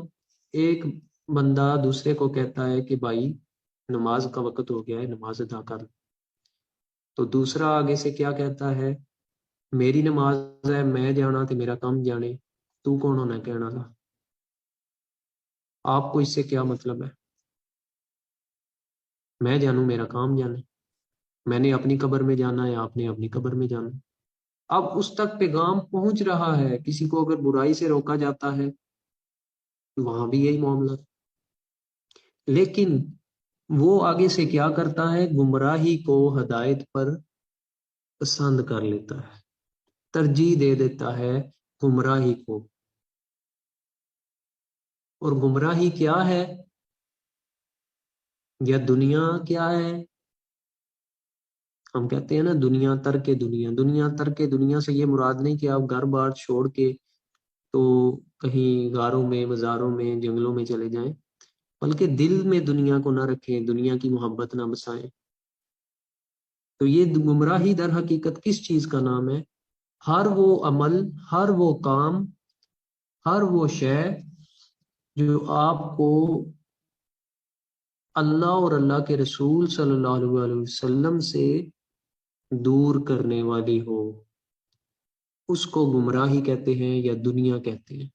ایک بندہ دوسرے کو کہتا ہے کہ بھائی نماز کا وقت ہو گیا ہے، نماز ادا کر، تو دوسرا آگے سے کیا کہتا ہے، میری نماز ہے، میں جانا تے میرا کام جانے، تو کون ہونا کہنا تھا؟ آپ کو اس سے کیا مطلب ہے؟ میں جانوں میرا کام جانے، میں نے اپنی قبر میں جانا ہے، آپ نے اپنی قبر میں جانا۔ اب اس تک پیغام پہنچ رہا ہے، کسی کو اگر برائی سے روکا جاتا ہے وہاں بھی یہی معاملہ، لیکن وہ آگے سے کیا کرتا ہے، گمراہی کو ہدایت پر پسند کر لیتا ہے، ترجیح دے دیتا ہے گمراہی کو۔ اور گمراہی کیا ہے؟ یا دنیا کیا ہے؟ ہم کہتے ہیں نا دنیا ترک دنیا، دنیا ترک دنیا سے یہ مراد نہیں کہ آپ گھر بار چھوڑ کے تو کہیں غاروں میں، مزاروں میں، جنگلوں میں چلے جائیں، بلکہ دل میں دنیا کو نہ رکھیں، دنیا کی محبت نہ بسائیں۔ تو یہ گمراہی در حقیقت کس چیز کا نام ہے؟ ہر وہ عمل، ہر وہ کام، ہر وہ شے جو آپ کو اللہ اور اللہ کے رسول صلی اللہ علیہ وسلم سے دور کرنے والی ہو، اس کو گمراہی کہتے ہیں یا دنیا کہتے ہیں۔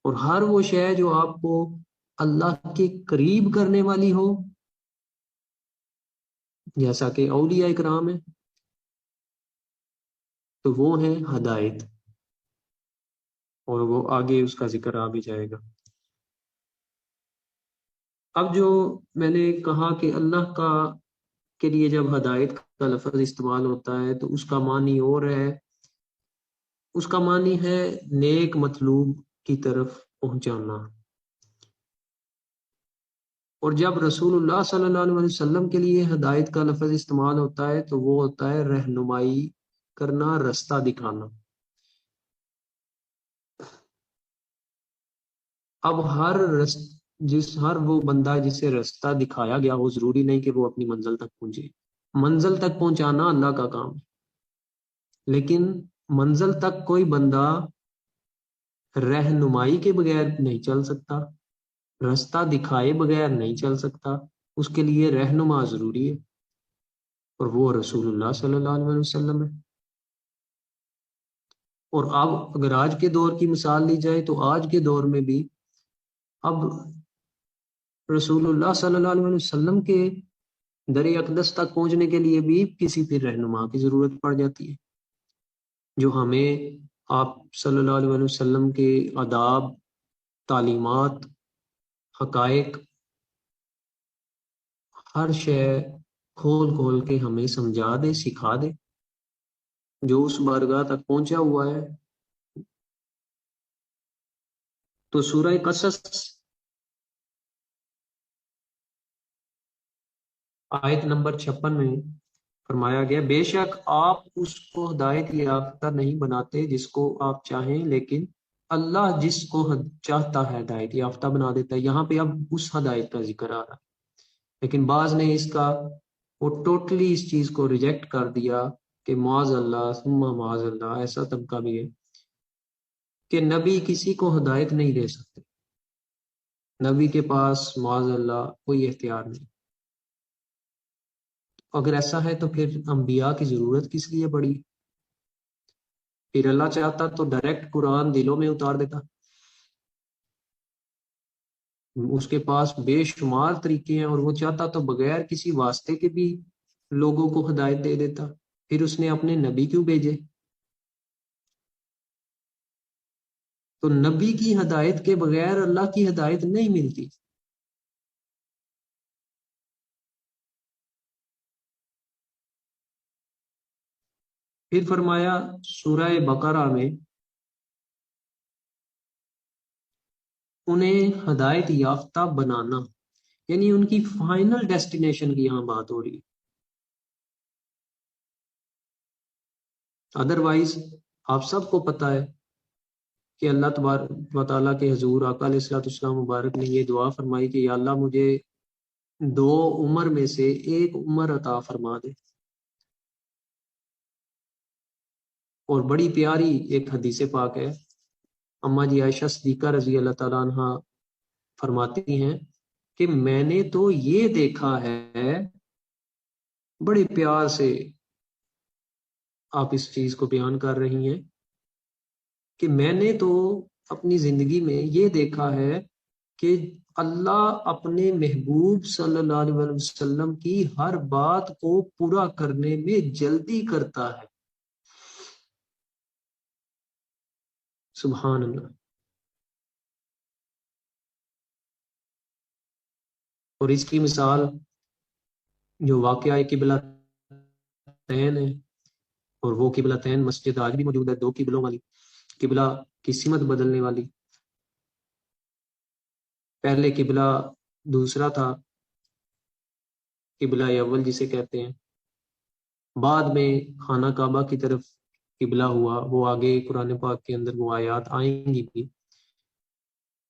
اور ہر وہ شے جو آپ کو اللہ کے قریب کرنے والی ہو، جیسا کہ اولیاء اکرام ہیں، تو وہ ہیں ہدایت، اور وہ آگے اس کا ذکر آ بھی جائے گا۔ اب جو میں نے کہا کہ اللہ کا کے لیے جب ہدایت کا لفظ استعمال ہوتا ہے تو اس کا معنی اور ہے، اس کا معنی ہے نیک مطلوب کی طرف پہنچانا۔ اور جب رسول اللہ صلی اللہ علیہ وسلم کے لیے ہدایت کا لفظ استعمال ہوتا ہے تو وہ ہوتا ہے رہنمائی کرنا، رستہ دکھانا۔ اب ہر وہ بندہ جسے رستہ دکھایا گیا ہو، ضروری نہیں کہ وہ اپنی منزل تک پہنچے۔ منزل تک پہنچانا اللہ کا کام ہے، لیکن منزل تک کوئی بندہ رہنمائی کے بغیر نہیں چل سکتا، رستہ دکھائے بغیر نہیں چل سکتا، اس کے لیے رہنما ضروری ہے، اور وہ رسول اللہ صلی اللہ علیہ وسلم ہے۔ اور اب اگر آج کے دور کی مثال لی جائے تو آج کے دور میں بھی اب رسول اللہ صلی اللہ علیہ وسلم کے در اقدس تک پہنچنے کے لیے بھی کسی پھر رہنما کی ضرورت پڑ جاتی ہے، جو ہمیں آپ صلی اللہ علیہ وسلم کے آداب، تعلیمات، حقائق، ہر شے کھول کھول کے ہمیں سمجھا دے، سکھا دے، جو اس بارگاہ تک پہنچا ہوا ہے۔ تو سورہ قصص آیت نمبر 56 میں فرمایا گیا، بے شک آپ اس کو ہدایت یافتہ نہیں بناتے جس کو آپ چاہیں، لیکن اللہ جس کو چاہتا ہے ہدایت یافتہ بنا دیتا ہے۔ یہاں پہ اب اس ہدایت کا ذکر آ رہا ہے، لیکن بعض نے اس کا وہ ٹوٹلی اس چیز کو ریجیکٹ کر دیا کہ معاذ اللہ ثم معاذ اللہ، ایسا طبقہ بھی ہے کہ نبی کسی کو ہدایت نہیں دے سکتے، نبی کے پاس معاذ اللہ کوئی اختیار نہیں۔ اگر ایسا ہے تو پھر انبیاء کی ضرورت کس لیے پڑی؟ پھر اللہ چاہتا تو ڈائریکٹ قرآن دلوں میں اتار دیتا، اس کے پاس بے شمار طریقے ہیں، اور وہ چاہتا تو بغیر کسی واسطے کے بھی لوگوں کو ہدایت دے دیتا، پھر اس نے اپنے نبی کیوں بھیجے؟ تو نبی کی ہدایت کے بغیر اللہ کی ہدایت نہیں ملتی۔ پھر فرمایا سورہ بقرہ میں انہیں ہدایت یافتہ بنانا، یعنی ان کی فائنل ڈیسٹینیشن کی یہاں بات ہو رہی ہے۔ ادروائز آپ سب کو پتہ ہے کہ اللہ تبارک و تعالیٰ کے حضور آقا علیہ الصلوۃ والسلام مبارک نے یہ دعا فرمائی کہ یا اللہ مجھے 2 عمر میں سے ایک عمر عطا فرما دے۔ اور بڑی پیاری ایک حدیث پاک ہے، اما جی عائشہ صدیقہ رضی اللہ تعالیٰ عنہ فرماتی ہیں کہ میں نے تو یہ دیکھا ہے، بڑے پیار سے آپ اس چیز کو بیان کر رہی ہیں کہ میں نے تو اپنی زندگی میں یہ دیکھا ہے کہ اللہ اپنے محبوب صلی اللہ علیہ وسلم کی ہر بات کو پورا کرنے میں جلدی کرتا ہے۔ سبحان اللہ۔ اور اس کی مثال جو واقعہ قبلہ تین ہے، اور وہ قبلہ تین مسجد آج بھی موجود ہے، 2 قبلوں والی، قبلہ کی سمت بدلنے والی۔ پہلے قبلہ دوسرا تھا قبلہ اول جسے کہتے ہیں، بعد میں خانہ کعبہ کی طرف قبلہ ہوا، وہ آگے قرآن پاک کے اندر وہ آیات آئیں گی بھی۔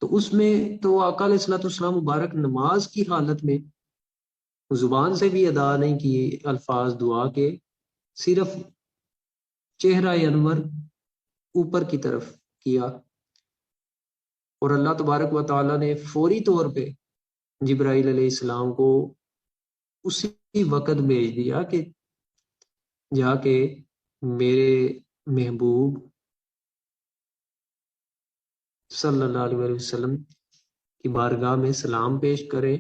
تو اس میں تو آقا علیہ الصلوۃ والسلام مبارک نماز کی حالت میں زبان سے بھی ادا نہیں کیے الفاظ دعا کے، صرف چہرہ انور اوپر کی طرف کیا، اور اللہ تبارک و تعالیٰ نے فوری طور پہ جبرائیل علیہ السلام کو اسی وقت بھیج دیا کہ جا کے میرے محبوب صلی اللہ علیہ وسلم کی بارگاہ میں سلام پیش کریں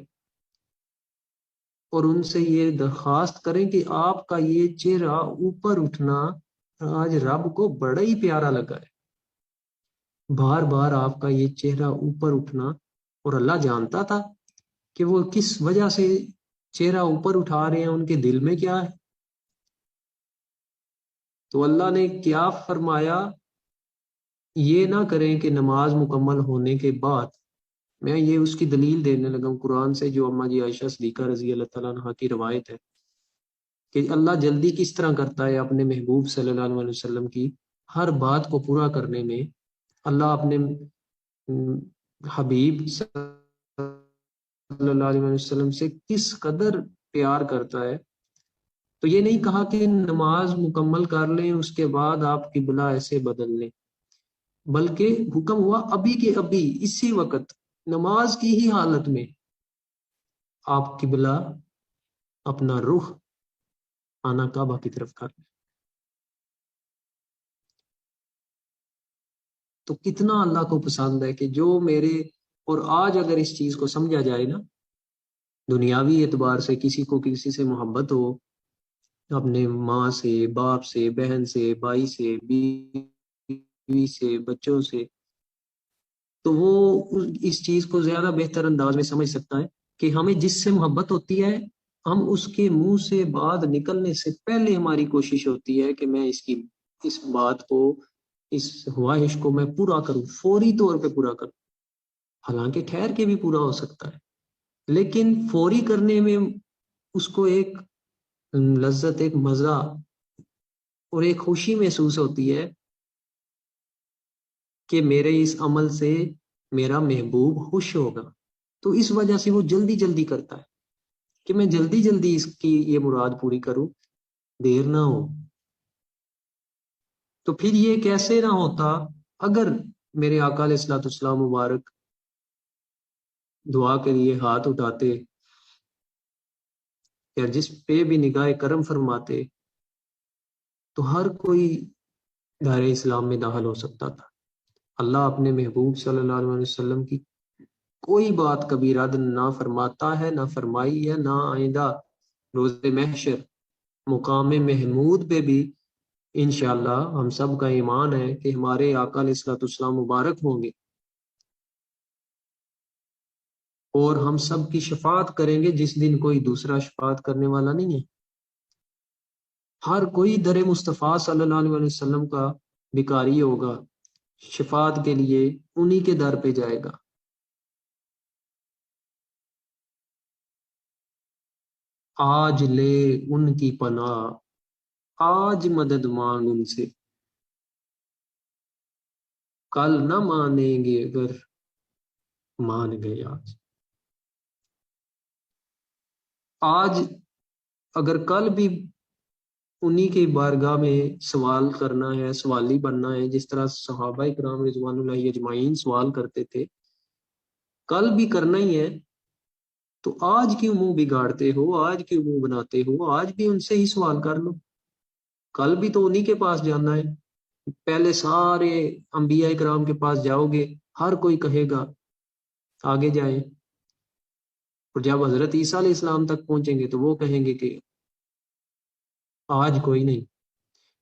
اور ان سے یہ درخواست کریں کہ آپ کا یہ چہرہ اوپر اٹھنا آج رب کو بڑا ہی پیارا لگا ہے، بار بار آپ کا یہ چہرہ اوپر اٹھنا، اور اللہ جانتا تھا کہ وہ کس وجہ سے چہرہ اوپر اٹھا رہے ہیں، ان کے دل میں کیا ہے۔ تو اللہ نے کیا فرمایا، یہ نہ کریں کہ نماز مکمل ہونے کے بعد، میں یہ اس کی دلیل دینے لگا ہوں قرآن سے، جو اماں جی عائشہ صدیقہ رضی اللہ تعالیٰ عنہ کی روایت ہے کہ اللہ جلدی کس طرح کرتا ہے اپنے محبوب صلی اللہ علیہ وسلم کی ہر بات کو پورا کرنے میں۔ اللہ اپنے حبیب صلی اللہ علیہ وسلم سے کس قدر پیار کرتا ہے۔ تو یہ نہیں کہا کہ نماز مکمل کر لیں اس کے بعد آپ قبلہ ایسے بدل لیں، بلکہ حکم ہوا ابھی کے ابھی اسی وقت نماز کی ہی حالت میں آپ قبلہ اپنا رخ خانہ کعبہ کی طرف کر لیں۔ تو کتنا اللہ کو پسند ہے کہ جو میرے، اور آج اگر اس چیز کو سمجھا جائے نا، دنیاوی اعتبار سے کسی کو کسی سے محبت ہو، اپنے ماں سے، باپ سے، بہن سے، بھائی سے، بیوی سے، بچوں سے، تو وہ اس چیز کو زیادہ بہتر انداز میں سمجھ سکتا ہے کہ ہمیں جس سے محبت ہوتی ہے، ہم اس کے منہ سے بات نکلنے سے پہلے ہماری کوشش ہوتی ہے کہ میں اس بات کو، اس خواہش کو میں پورا کروں، فوری طور پہ پورا کروں، حالانکہ ٹھہر کے بھی پورا ہو سکتا ہے، لیکن فوری کرنے میں اس کو ایک لذت، ایک مزہ اور ایک خوشی محسوس ہوتی ہے کہ میرے اس عمل سے میرا محبوب خوش ہوگا، تو اس وجہ سے وہ جلدی جلدی کرتا ہے کہ میں جلدی جلدی اس کی یہ مراد پوری کروں، دیر نہ ہو۔ تو پھر یہ کیسے نہ ہوتا اگر میرے آقا علیہ الصلوۃ والسلام مبارک دعا کے لیے ہاتھ اٹھاتے یا جس پہ بھی نگاہ کرم فرماتے تو ہر کوئی دار اسلام میں داخل ہو سکتا تھا۔ اللہ اپنے محبوب صلی اللہ علیہ وسلم کی کوئی بات کبھی رد نہ فرماتا ہے، نہ فرمائی ہے، نہ آئندہ روز محشر مقام محمود پہ بھی انشاءاللہ ہم سب کا ایمان ہے کہ ہمارے آقا علیہ الصلوۃ والسلام مبارک ہوں گے اور ہم سب کی شفاعت کریں گے، جس دن کوئی دوسرا شفاعت کرنے والا نہیں ہے۔ ہر کوئی در مصطفیٰ صلی اللہ علیہ وسلم کا بھکاری ہوگا، شفاعت کے لیے انہی کے در پہ جائے گا۔ آج لے ان کی پناہ، آج مدد مانگ ان سے، کل نہ مانیں گے اگر مان گئے آج۔ آج اگر کل بھی انہی کی بارگاہ میں سوال کرنا ہے، سوالی بننا ہے، جس طرح صحابہ کرام رضوان اللہ اجمعین سوال کرتے تھے، کل بھی کرنا ہی ہے، تو آج کیوں منہ بگاڑتے ہو، آج کیوں منہ بناتے ہو، آج بھی ان سے ہی سوال کر لو، کل بھی تو انہی کے پاس جانا ہے۔ پہلے سارے انبیاء کرام کے پاس جاؤ گے، ہر کوئی کہے گا آگے جائیں، اور جب حضرت عیسیٰ علیہ السلام تک پہنچیں گے تو وہ کہیں گے کہ آج کوئی نہیں،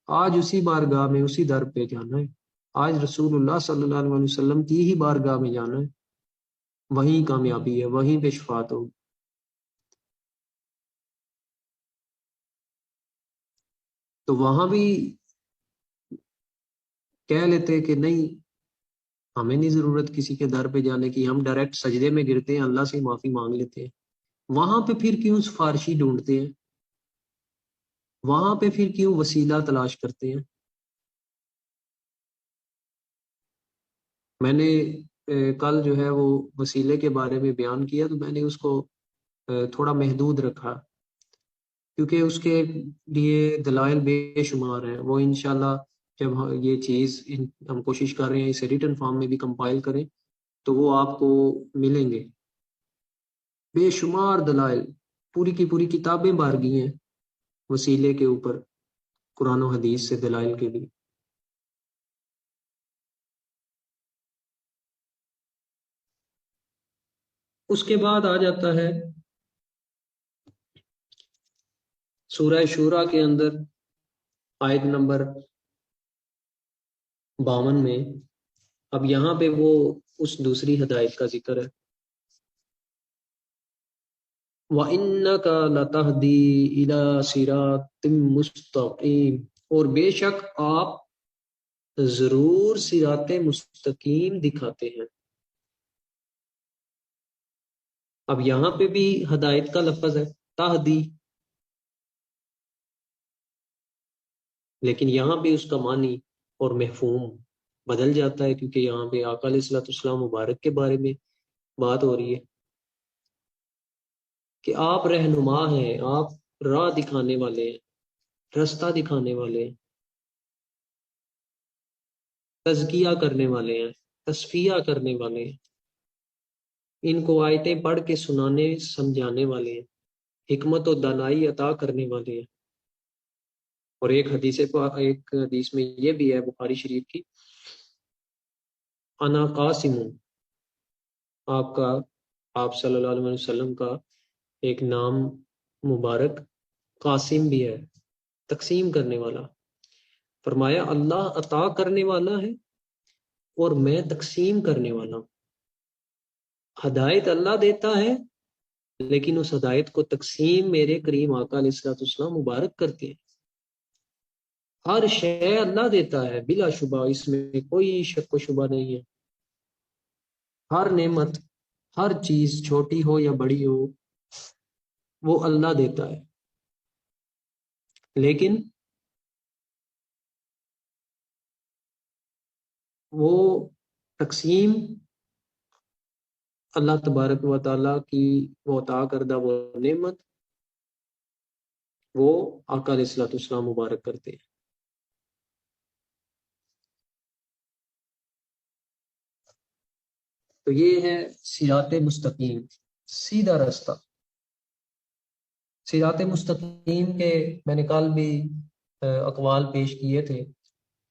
آج اسی بارگاہ میں، اسی در پہ جانا ہے، آج رسول اللہ صلی اللہ علیہ وسلم کی ہی بارگاہ میں جانا ہے، وہیں کامیابی ہے، وہیں پہ شفاعت ہوگی۔ تو وہاں بھی کہہ لیتے کہ نہیں، ہمیں نہیں ضرورت کسی کے در پہ جانے کی، ہم ڈائریکٹ سجدے میں گرتے ہیں، اللہ سے معافی مانگ لیتے ہیں۔ وہاں پہ پھر کیوں سفارشی ڈھونڈتے ہیں؟ وہاں پہ پھر کیوں وسیلہ تلاش کرتے ہیں؟ میں نے کل جو ہے وہ وسیلے کے بارے میں بیان کیا، تو میں نے اس کو تھوڑا محدود رکھا، کیونکہ اس کے لیے دلائل بے شمار ہیں۔ وہ انشاءاللہ جب یہ چیز ہم کوشش کر رہے ہیں اسے ریٹن فارم میں بھی کمپائل کریں تو وہ آپ کو ملیں گے، بے شمار دلائل، پوری کی پوری کتابیں بھر گئی ہیں وسیلے کے اوپر، قرآن و حدیث سے دلائل کے لیے۔ اس کے بعد آ جاتا ہے سورہ شورا کے اندر آیت نمبر 52 میں، اب یہاں پہ وہ اس دوسری ہدایت کا ذکر ہے، وَإِنَّكَ لَتَهْدِي إِلَى صِرَاطٍ مُسْتَقِيمٍ، اور بے شک آپ ضرور صراط مستقیم دکھاتے ہیں۔ اب یہاں پہ بھی ہدایت کا لفظ ہے تہدی، لیکن یہاں پہ اس کا معنی اور مفہوم بدل جاتا ہے، کیونکہ یہاں پہ آقا علیہ الصلوۃ والسلام مبارک کے بارے میں بات ہو رہی ہے کہ آپ رہنما ہیں، آپ راہ دکھانے والے ہیں، رستہ دکھانے والے ہیں، تزکیہ کرنے والے ہیں، تصفیہ کرنے والے ہیں، ان کو آیتیں پڑھ کے سنانے سمجھانے والے ہیں، حکمت و دانائی عطا کرنے والے ہیں۔ اور ایک حدیث میں یہ بھی ہے بخاری شریف کی، انا قاسم، آپ صلی اللہ علیہ وسلم کا ایک نام مبارک قاسم بھی ہے، تقسیم کرنے والا۔ فرمایا اللہ عطا کرنے والا ہے اور میں تقسیم کرنے والا ہوں۔ ہدایت اللہ دیتا ہے، لیکن اس ہدایت کو تقسیم میرے کریم آقا علیہ الصلوۃ والسلام مبارک کرتے ہیں۔ ہر شے اللہ دیتا ہے بلا شبہ، اس میں کوئی شک و شبہ نہیں ہے۔ ہر نعمت، ہر چیز چھوٹی ہو یا بڑی ہو، وہ اللہ دیتا ہے، لیکن وہ تقسیم اللہ تبارک و تعالیٰ کی وہ عطا کردہ وہ نعمت وہ آقا علیہ الصلوۃ والسلام مبارک کرتے ہیں۔ تو یہ ہے صراط مستقیم، سیدھا رستہ۔ صراط مستقیم کے میں نے کل بھی اقوال پیش کیے تھے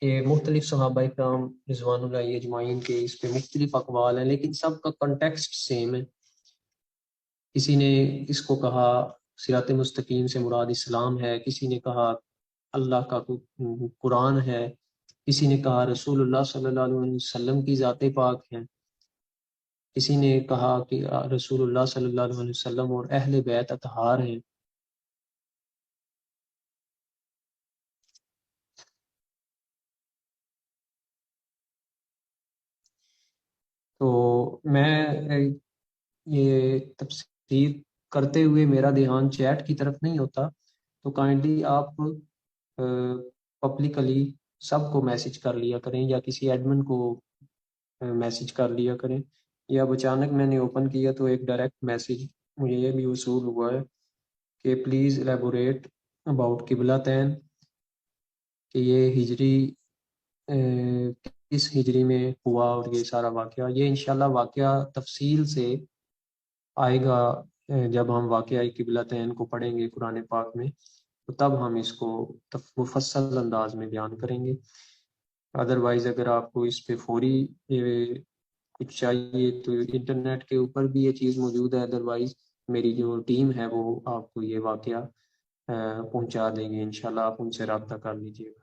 کہ مختلف صحابہ کرام رضوان اللہ اجمعین کے اس پہ مختلف اقوال ہیں، لیکن سب کا کنٹیکسٹ سیم ہے۔ کسی نے اس کو کہا صراط مستقیم سے مراد اسلام ہے، کسی نے کہا اللہ کا قرآن ہے، کسی نے کہا رسول اللہ صلی اللہ علیہ وسلم کی ذات پاک ہے، کسی نے کہا کہ رسول اللہ صلی اللہ علیہ وسلم اور اہل بیت اطہار ہیں۔ تو میں یہ تفسیر کرتے ہوئے میرا دھیان چیٹ کی طرف نہیں ہوتا، تو کائنڈلی آپ پبلکلی سب کو میسج کر لیا کریں یا کسی ایڈمن کو میسج کر لیا کریں، یا اچانک میں نے اوپن کیا تو ایک ڈائریکٹ میسج مجھے یہ بھی وصول ہوا ہے کہ پلیز ایلیبوریٹ اباؤٹ قبلہ تین، کہ یہ ہجری کس ہجری میں ہوا اور یہ سارا واقعہ، یہ انشاءاللہ واقعہ تفصیل سے آئے گا جب ہم واقعہ قبلتین کو پڑھیں گے قرآن پاک میں، تو تب ہم اس کو مفصل انداز میں بیان کریں گے۔ ادروائز اگر آپ کو اس پہ فوری کچھ چاہیے تو انٹرنیٹ کے اوپر بھی یہ چیز موجود ہے، ادروائز میری جو ٹیم ہے وہ آپ کو یہ واقعہ پہنچا دیں گے، انشاءاللہ آپ ان سے رابطہ کر لیجیے گا،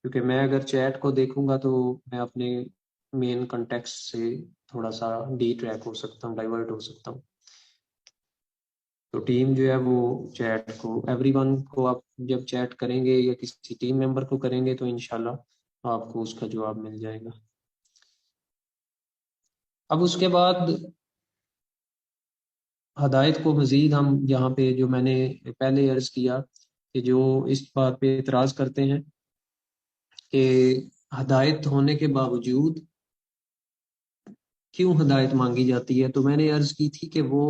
کیونکہ میں اگر چیٹ کو دیکھوں گا تو میں اپنے مین کنٹیکسٹ سے تھوڑا سا ڈی ٹریک ہو سکتا ہوں، ڈائیورٹ ہو سکتا ہوں۔ تو ٹیم جو ہے وہ چیٹ کو ایوری ون کو آپ جب چیٹ کریں گے یا کسی ٹیم ممبر کو کریں گے تو انشاءاللہ آپ کو اس کا جواب مل جائے گا۔ اب اس کے بعد ہدایت کو مزید ہم یہاں پہ جو میں نے پہلے عرض کیا کہ جو اس بات پہ اعتراض کرتے ہیں کہ ہدایت ہونے کے باوجود کیوں ہدایت مانگی جاتی ہے، تو میں نے عرض کی تھی کہ وہ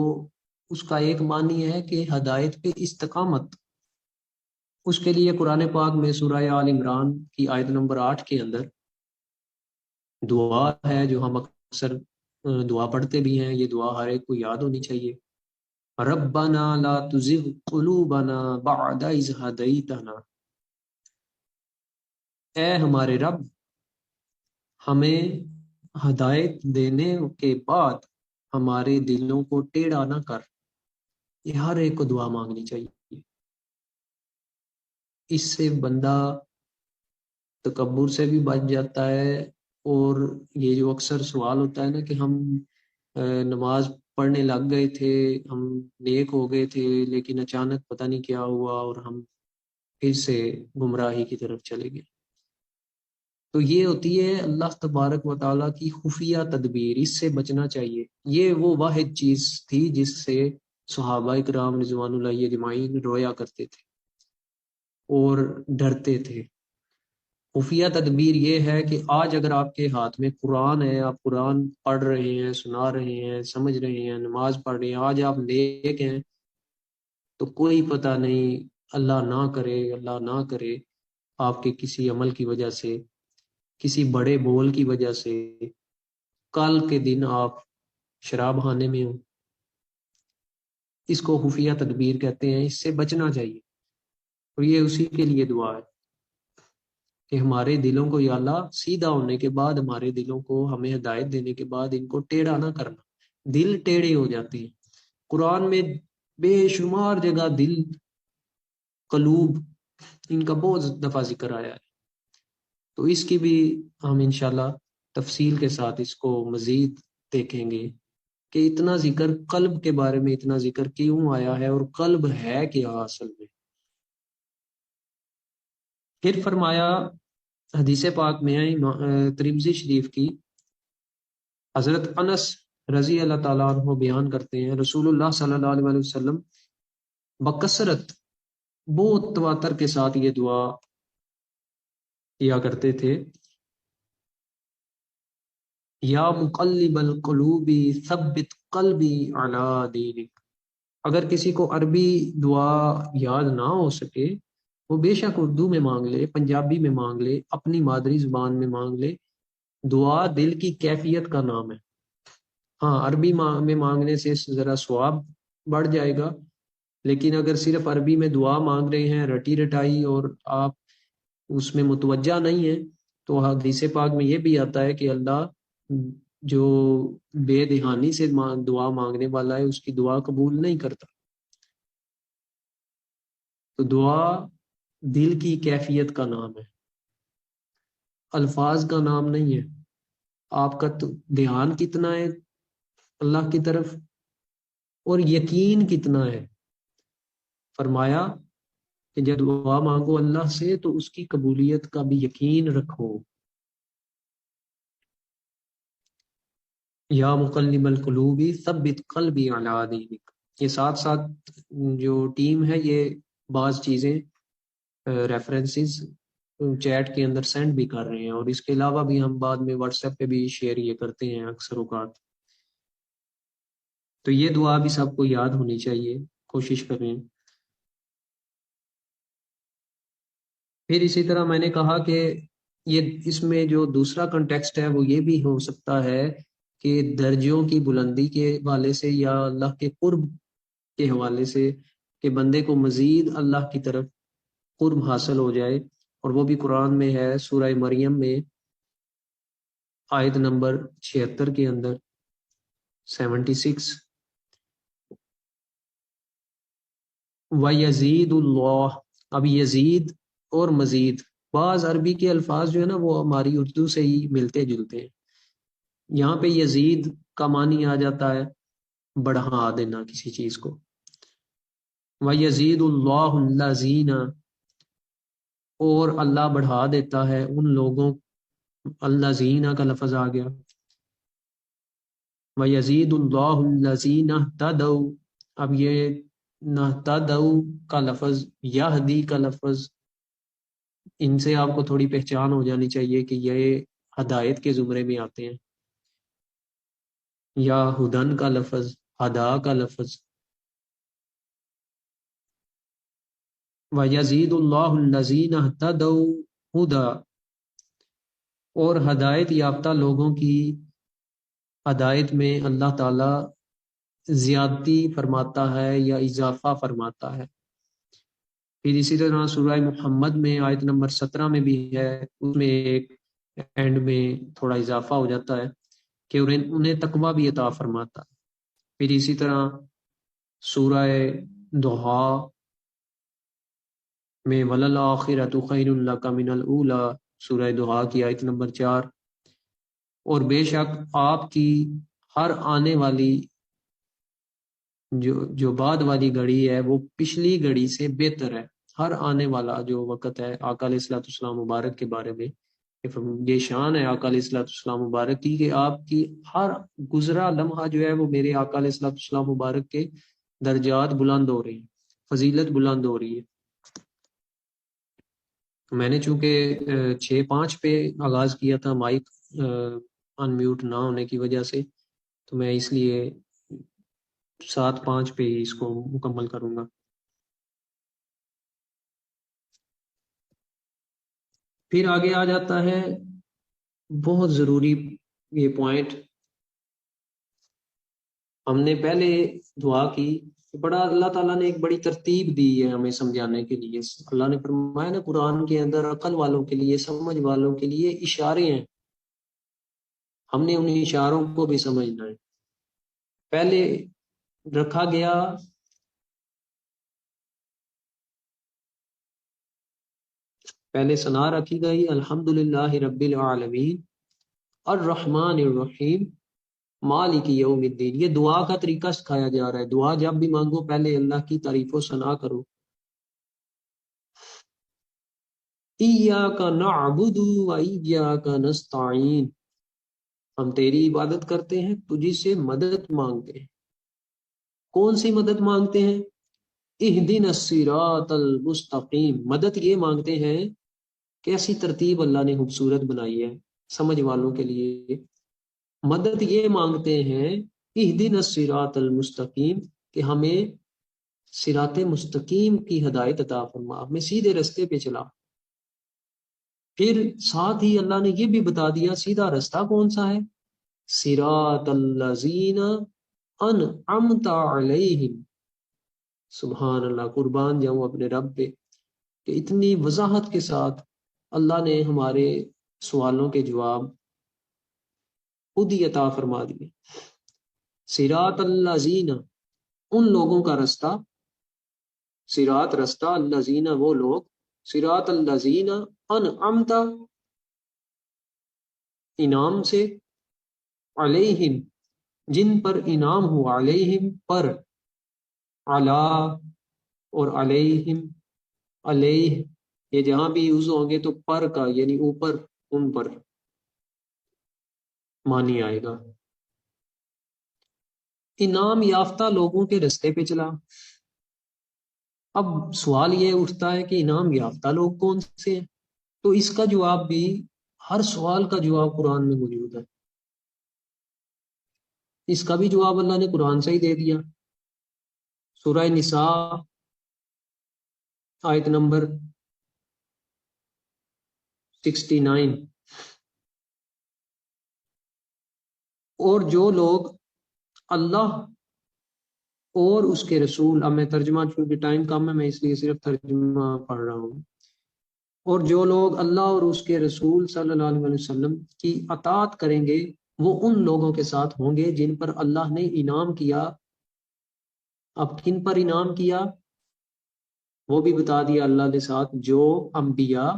اس کا ایک معنی ہے کہ ہدایت پہ استقامت، اس کے لیے قرآن پاک میں سورہ آل عمران کی آیت نمبر 8 کے اندر دعا ہے جو ہم اکثر دعا پڑھتے بھی ہیں، یہ دعا ہر ایک کو یاد ہونی چاہیے، ربنا لا تزغ قلوبنا بعد اذ ہدیتنا، اے ہمارے رب ہمیں ہدایت دینے کے بعد ہمارے دلوں کو ٹیڑھا نہ کر، یہ ہر ایک کو دعا مانگنی چاہیے۔ اس سے بندہ تکبر سے بھی بچ جاتا ہے، اور یہ جو اکثر سوال ہوتا ہے نا کہ ہم نماز پڑھنے لگ گئے تھے، ہم نیک ہو گئے تھے، لیکن اچانک پتہ نہیں کیا ہوا اور ہم پھر سے گمراہی کی طرف چلے گئے، تو یہ ہوتی ہے اللہ تبارک و تعالیٰ کی خفیہ تدبیر، اس سے بچنا چاہیے۔ یہ وہ واحد چیز تھی جس سے صحابہ کرام رضوان اللہ اجمعین رویا کرتے تھے اور ڈرتے تھے۔ خفیہ تدبیر یہ ہے کہ آج اگر آپ کے ہاتھ میں قرآن ہے، آپ قرآن پڑھ رہے ہیں، سنا رہے ہیں، سمجھ رہے ہیں، نماز پڑھ رہے ہیں، آج آپ نیک ہیں، تو کوئی پتہ نہیں، اللہ نہ کرے، اللہ نہ کرے، آپ کے کسی عمل کی وجہ سے، کسی بڑے بول کی وجہ سے کل کے دن آپ شراب خانے میں ہوں۔ اس کو خفیہ تدبیر کہتے ہیں، اس سے بچنا چاہیے، اور یہ اسی کے لیے دعا ہے کہ ہمارے دلوں کو، یا اللہ سیدھا ہونے کے بعد ہمارے دلوں کو، ہمیں ہدایت دینے کے بعد ان کو ٹیڑھا نہ کرنا۔ دل ٹیڑھے ہو جاتے ہیں، قرآن میں بے شمار جگہ دل، قلوب، ان کا بہت دفعہ ذکر آیا ہے، تو اس کی بھی ہم انشاءاللہ تفصیل کے ساتھ اس کو مزید دیکھیں گے کہ اتنا ذکر قلب کے بارے میں، اتنا ذکر کیوں آیا ہے، اور قلب ہے کیا اصل میں۔ پھر فرمایا حدیث پاک میں ترمذی شریف کی، حضرت انس رضی اللہ تعالیٰ عنہ بیان کرتے ہیں رسول اللہ صلی اللہ علیہ وسلم بکثرت، بہت تواتر کے ساتھ یہ دعا کیا کرتے تھے، یا مقلب القلوب ثبت قلبی علی دینک۔ اگر کسی کو عربی دعا یاد نہ ہو سکے، وہ بے شک اردو میں مانگ لے، پنجابی میں مانگ لے، اپنی مادری زبان میں مانگ لے، دعا دل کی کیفیت کا نام ہے۔ ہاں، عربی میں مانگنے سے ذرا ثواب بڑھ جائے گا، لیکن اگر صرف عربی میں دعا مانگ رہے ہیں رٹی رٹائی اور آپ اس میں متوجہ نہیں ہیں، تو حدیث پاک میں یہ بھی آتا ہے کہ اللہ جو بے دہانی سے دعا مانگنے والا ہے اس کی دعا قبول نہیں کرتا۔ تو دعا دل کی کیفیت کا نام ہے، الفاظ کا نام نہیں ہے۔ آپ کا تو دھیان کتنا ہے اللہ کی طرف، اور یقین کتنا ہے۔ فرمایا کہ جب دعا مانگو اللہ سے تو اس کی قبولیت کا بھی یقین رکھو۔ یا مقلب القلوب ثبت قلبی علی دینک، یہ ساتھ ساتھ جو ٹیم ہے یہ بعض چیزیں ریفرنسز چیٹ کے اندر سینڈ بھی کر رہے ہیں، اور اس کے علاوہ بھی ہم بعد میں واٹس ایپ پہ بھی شیئر یہ کرتے ہیں اکثر اوقات، تو یہ دعا بھی سب کو یاد ہونی چاہیے، کوشش کریں۔ پھر اسی طرح میں نے کہا کہ یہ اس میں جو دوسرا کنٹیکسٹ ہے وہ یہ بھی ہو سکتا ہے کہ درجوں کی بلندی کے حوالے سے، یا اللہ کے قرب کے حوالے سے، کہ بندے کو مزید اللہ کی طرف قرب حاصل ہو جائے، اور وہ بھی قرآن میں ہے سورہ مریم میں آیت نمبر 76 کے اندر، 76، وَيَزِيدُ اللَّهُ، اب یزید اور مزید، بعض عربی کے الفاظ جو ہے نا وہ ہماری اردو سے ہی ملتے جلتے ہیں، یہاں پہ یزید کا معنی آ جاتا ہے بڑھا دینا کسی چیز کو، وَيَزِيدُ اللَّهُ الَّذِينَ، اور اللہ بڑھا دیتا ہے ان لوگوں، الَّذِينَ کا لفظ آ گیا، وَيَزِيدُ اللَّهُ الَّذِينَ اهْتَدَوْا، اب یہ نہتدوا کا لفظ، یہدی کا لفظ، ان سے آپ کو تھوڑی پہچان ہو جانی چاہیے کہ یہ ہدایت کے زمرے میں آتے ہیں، یا ہدن کا لفظ، ہدا کا لفظ۔ وَيَزِيدُ اللَّهُ الَّذِينَ اهْتَدَوْا هُدًى، اور ہدایت یافتہ لوگوں کی ہدایت میں اللہ تعالی زیادتی فرماتا ہے یا اضافہ فرماتا ہے۔ پھر اسی طرح سورہ محمد میں آیت نمبر 17 میں بھی ہے، اس میں ایک اینڈ میں تھوڑا اضافہ ہو جاتا ہے کہ انہیں تقوی بھی عطا فرماتا ہے۔ پھر اسی طرح سورہ دوحا میں وَلَلْآخِرَةُ خَيْرٌ لَكَ مِنَ الْأُولَىٰ، سورہ دوحا کی آیت نمبر 4، اور بے شک آپ کی ہر آنے والی جو بعد والی گھڑی ہے وہ پچھلی گھڑی سے بہتر ہے۔ ہر آنے والا جو وقت ہے، آقا علیہ الصلوۃ والسلام مبارک کے بارے میں یہ شان ہے آقا علیہ الصلوۃ والسلام مبارک کی کہ آپ کی ہر گزرا لمحہ جو ہے وہ میرے آقا علیہ الصلوۃ والسلام مبارک کے درجات بلند ہو رہی ہیں، فضیلت بلند ہو رہی ہے۔ میں نے چونکہ 6:5 پہ آغاز کیا تھا مائک ان میوٹ نہ ہونے کی وجہ سے، تو میں اس لیے 7:5 پہ ہی اس کو مکمل کروں گا۔ پھر آگے آ جاتا ہے بہت ضروری یہ پوائنٹ، ہم نے پہلے دعا کی، بڑا اللہ تعالیٰ نے ایک بڑی ترتیب دی ہے ہمیں سمجھانے کے لیے۔ اللہ نے فرمایا نا قرآن کے اندر عقل والوں کے لیے، سمجھ والوں کے لیے اشارے ہیں، ہم نے ان اشاروں کو بھی سمجھنا ہے۔ پہلے رکھا گیا پہلے ثنا رکھی گئی الحمدللہ رب العالمین الرحمن الرحیم مالک یوم الدین، یہ دعا کا طریقہ سکھایا جا رہا ہے۔ دعا جب بھی مانگو پہلے اللہ کی تعریف و ثنا کرو۔ ایاک نعبد و ایاک نستعین، ہم تیری عبادت کرتے ہیں، تجھی سے مدد مانگتے ہیں۔ کون سی مدد مانگتے ہیں؟ اہدنا الصراط المستقیم، مدد یہ مانگتے ہیں، کیسی ترتیب اللہ نے خوبصورت بنائی ہے سمجھ والوں کے لیے۔ مدد یہ مانگتے ہیں اہدنا الصراط المستقیم، کہ ہمیں صراط مستقیم کی ہدایت عطا فرما، ہمیں سیدھے رستے پہ چلا۔ پھر ساتھ ہی اللہ نے یہ بھی بتا دیا سیدھا رستہ کون سا ہے، صراط الذین انعمت علیہم۔ سبحان اللہ، قربان جاؤں اپنے رب پہ کہ اتنی وضاحت کے ساتھ اللہ نے ہمارے سوالوں کے جواب خود ہی عطا فرما دیے۔ صراط الذین، ان لوگوں کا رستہ، صراط رستہ، الذین وہ لوگ، صراط الذین انعمت انعام سے، علیہم جن پر انعام ہوا، علیہم پر، علا اور علیہم، علیہ یہ جہاں بھی یوز ہوں گے تو پر کا یعنی اوپر، ان پر معنی آئے گا۔ انعام یافتہ لوگوں کے رستے پہ چلا۔ اب سوال یہ اٹھتا ہے کہ انعام یافتہ لوگ کون سے ہیں؟ تو اس کا جواب بھی، ہر سوال کا جواب قرآن میں موجود ہے، اس کا بھی جواب اللہ نے قرآن سے ہی دے دیا۔ سورہ نساء آیت نمبر 69، اور جو لوگ اللہ اور اس کے رسول، اب میں ترجمہ، چونکہ ٹائم کم ہے میں اس لیے صرف ترجمہ پڑھ رہا ہوں، اور جو لوگ اللہ اور اس کے رسول صلی اللہ علیہ وسلم کی اطاعت کریں گے وہ ان لوگوں کے ساتھ ہوں گے جن پر اللہ نے انعام کیا۔ اب کن پر انعام کیا وہ بھی بتا دیا اللہ نے ساتھ، جو انبیاء،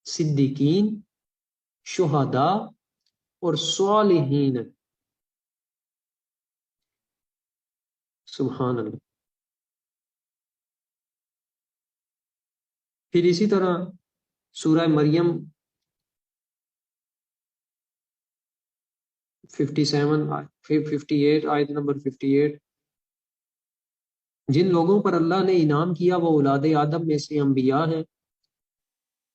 صدیقین، شہداء اور صالحین۔ سبحان اللہ۔ پھر اسی طرح سورہ مریم 58 آیت نمبر 58، جن لوگوں پر اللہ نے انعام کیا وہ اولاد آدم میں سے انبیاء ہیں،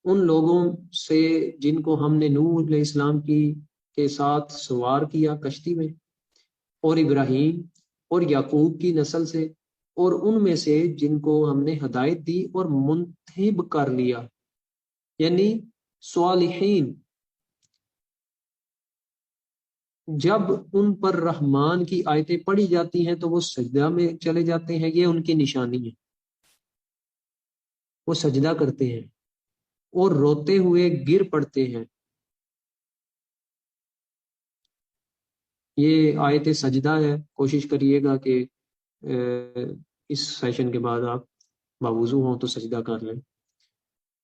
ان لوگوں سے جن کو ہم نے نوح علیہ السلام کے ساتھ سوار کیا کشتی میں، اور ابراہیم اور یعقوب کی نسل سے، اور ان میں سے جن کو ہم نے ہدایت دی اور منتخب کر لیا، یعنی صالحین۔ جب ان پر رحمان کی آیتیں پڑھی جاتی ہیں تو وہ سجدہ میں چلے جاتے ہیں، یہ ان کی نشانی ہے، وہ سجدہ کرتے ہیں اور روتے ہوئے گر پڑتے ہیں۔ یہ آیت سجدہ ہے، کوشش کریے گا کہ اس سیشن کے بعد آپ باوضو ہوں تو سجدہ کر لیں۔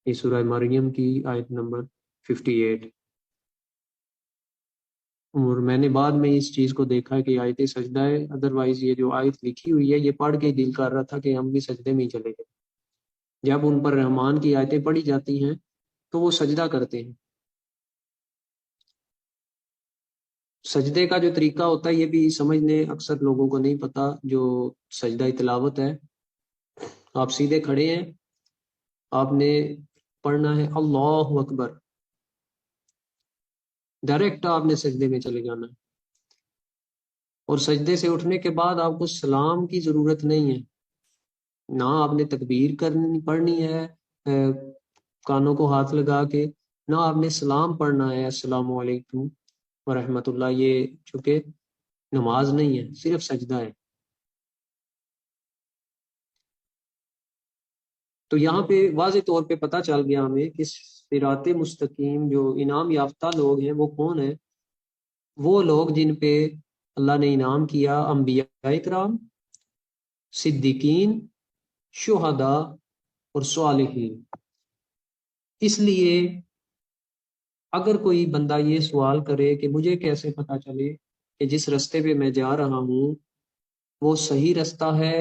یہ سورہ مریم کی آیت نمبر 58، اور میں نے بعد میں اس چیز کو دیکھا کہ آیت سجدہ ہے، ادروائز یہ جو آیت لکھی ہوئی ہے یہ پڑھ کے دل کر رہا تھا کہ ہم بھی سجدے میں ہی چلے گئے۔ جب ان پر رحمان کی آیتیں پڑھی جاتی ہیں تو وہ سجدہ کرتے ہیں۔ سجدے کا جو طریقہ ہوتا ہے یہ بھی سمجھنے اکثر لوگوں کو نہیں پتا۔ جو سجدہ تلاوت ہے، آپ سیدھے کھڑے ہیں، آپ نے پڑھنا ہے اللہ اکبر، ڈائریکٹ آپ نے سجدے میں چلے جانا ہے، اور سجدے سے اٹھنے کے بعد آپ کو سلام کی ضرورت نہیں ہے، نہ آپ نے تکبیر پڑھنی ہے کانوں کو ہاتھ لگا کے، نہ آپ نے سلام پڑھنا ہے السلام علیکم ورحمۃ اللہ، یہ چونکہ نماز نہیں ہے، صرف سجدہ ہے۔ تو یہاں پہ واضح طور پہ پتہ چل گیا ہمیں کہ صراط مستقیم جو انعام یافتہ لوگ ہیں وہ کون ہیں؟ وہ لوگ جن پہ اللہ نے انعام کیا، انبیاء کرام، صدیقین، شہداء اور صالحین۔ اس لیے اگر کوئی بندہ یہ سوال کرے کہ مجھے کیسے پتہ چلے کہ جس رستے پہ میں جا رہا ہوں وہ صحیح رستہ ہے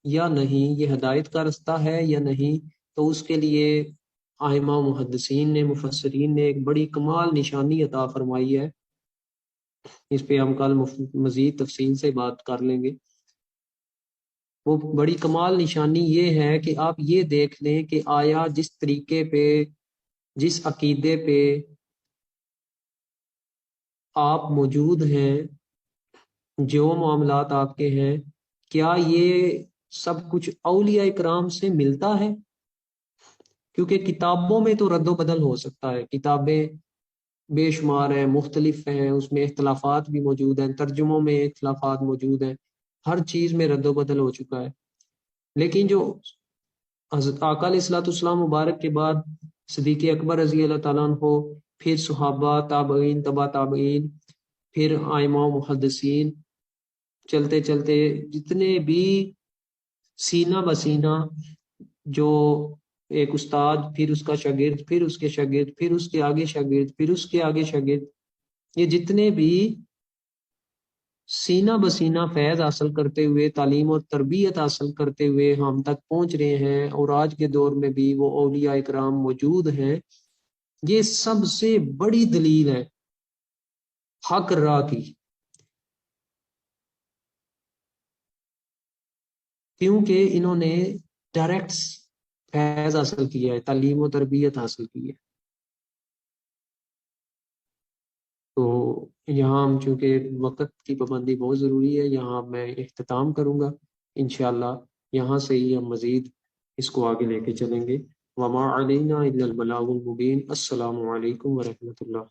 یا نہیں، یہ ہدایت کا رستہ ہے یا نہیں، تو اس کے لیے ائمہ محدثین نے، مفسرین نے ایک بڑی کمال نشانی عطا فرمائی ہے۔ اس پہ ہم کل مزید تفصیل سے بات کر لیں گے۔ وہ بڑی کمال نشانی یہ ہے کہ آپ یہ دیکھ لیں کہ آیا جس طریقے پہ، جس عقیدے پہ آپ موجود ہیں، جو معاملات آپ کے ہیں، کیا یہ سب کچھ اولیاء اکرام سے ملتا ہے؟ کیونکہ کتابوں میں تو رد و بدل ہو سکتا ہے، کتابیں بے شمار ہیں، مختلف ہیں، اس میں اختلافات بھی موجود ہیں، ترجموں میں اختلافات موجود ہیں، ہر چیز میں رد و بدل ہو چکا ہے، لیکن جو حضرت آقا علیہ الصلوۃ والسلام مبارک کے بعد صدیق اکبر رضی اللہ تعالیٰ عنہ، پھر صحابہ، تابعین، تبا تابعین، پھر ائمہ محدثین، چلتے چلتے جتنے بھی سینہ بسینہ، جو ایک استاد، پھر اس کا شاگرد، پھر اس کے شاگرد، پھر اس کے آگے شاگرد، پھر اس کے آگے شاگرد، یہ جتنے بھی سینہ بسینہ فیض حاصل کرتے ہوئے، تعلیم اور تربیت حاصل کرتے ہوئے ہم تک پہنچ رہے ہیں، اور آج کے دور میں بھی وہ اولیاء اکرام موجود ہیں، یہ سب سے بڑی دلیل ہے حق راہ کی، کیونکہ انہوں نے ڈائریکٹ فیض حاصل کیا ہے، تعلیم و تربیت حاصل کی ہے۔ تو یہاں ہم چونکہ وقت کی پابندی بہت ضروری ہے، یہاں میں اختتام کروں گا، انشاءاللہ یہاں سے ہی ہم مزید اس کو آگے لے کے چلیں گے۔ وما علینا الا البلاغ المبین۔ السلام علیکم ورحمۃ اللہ۔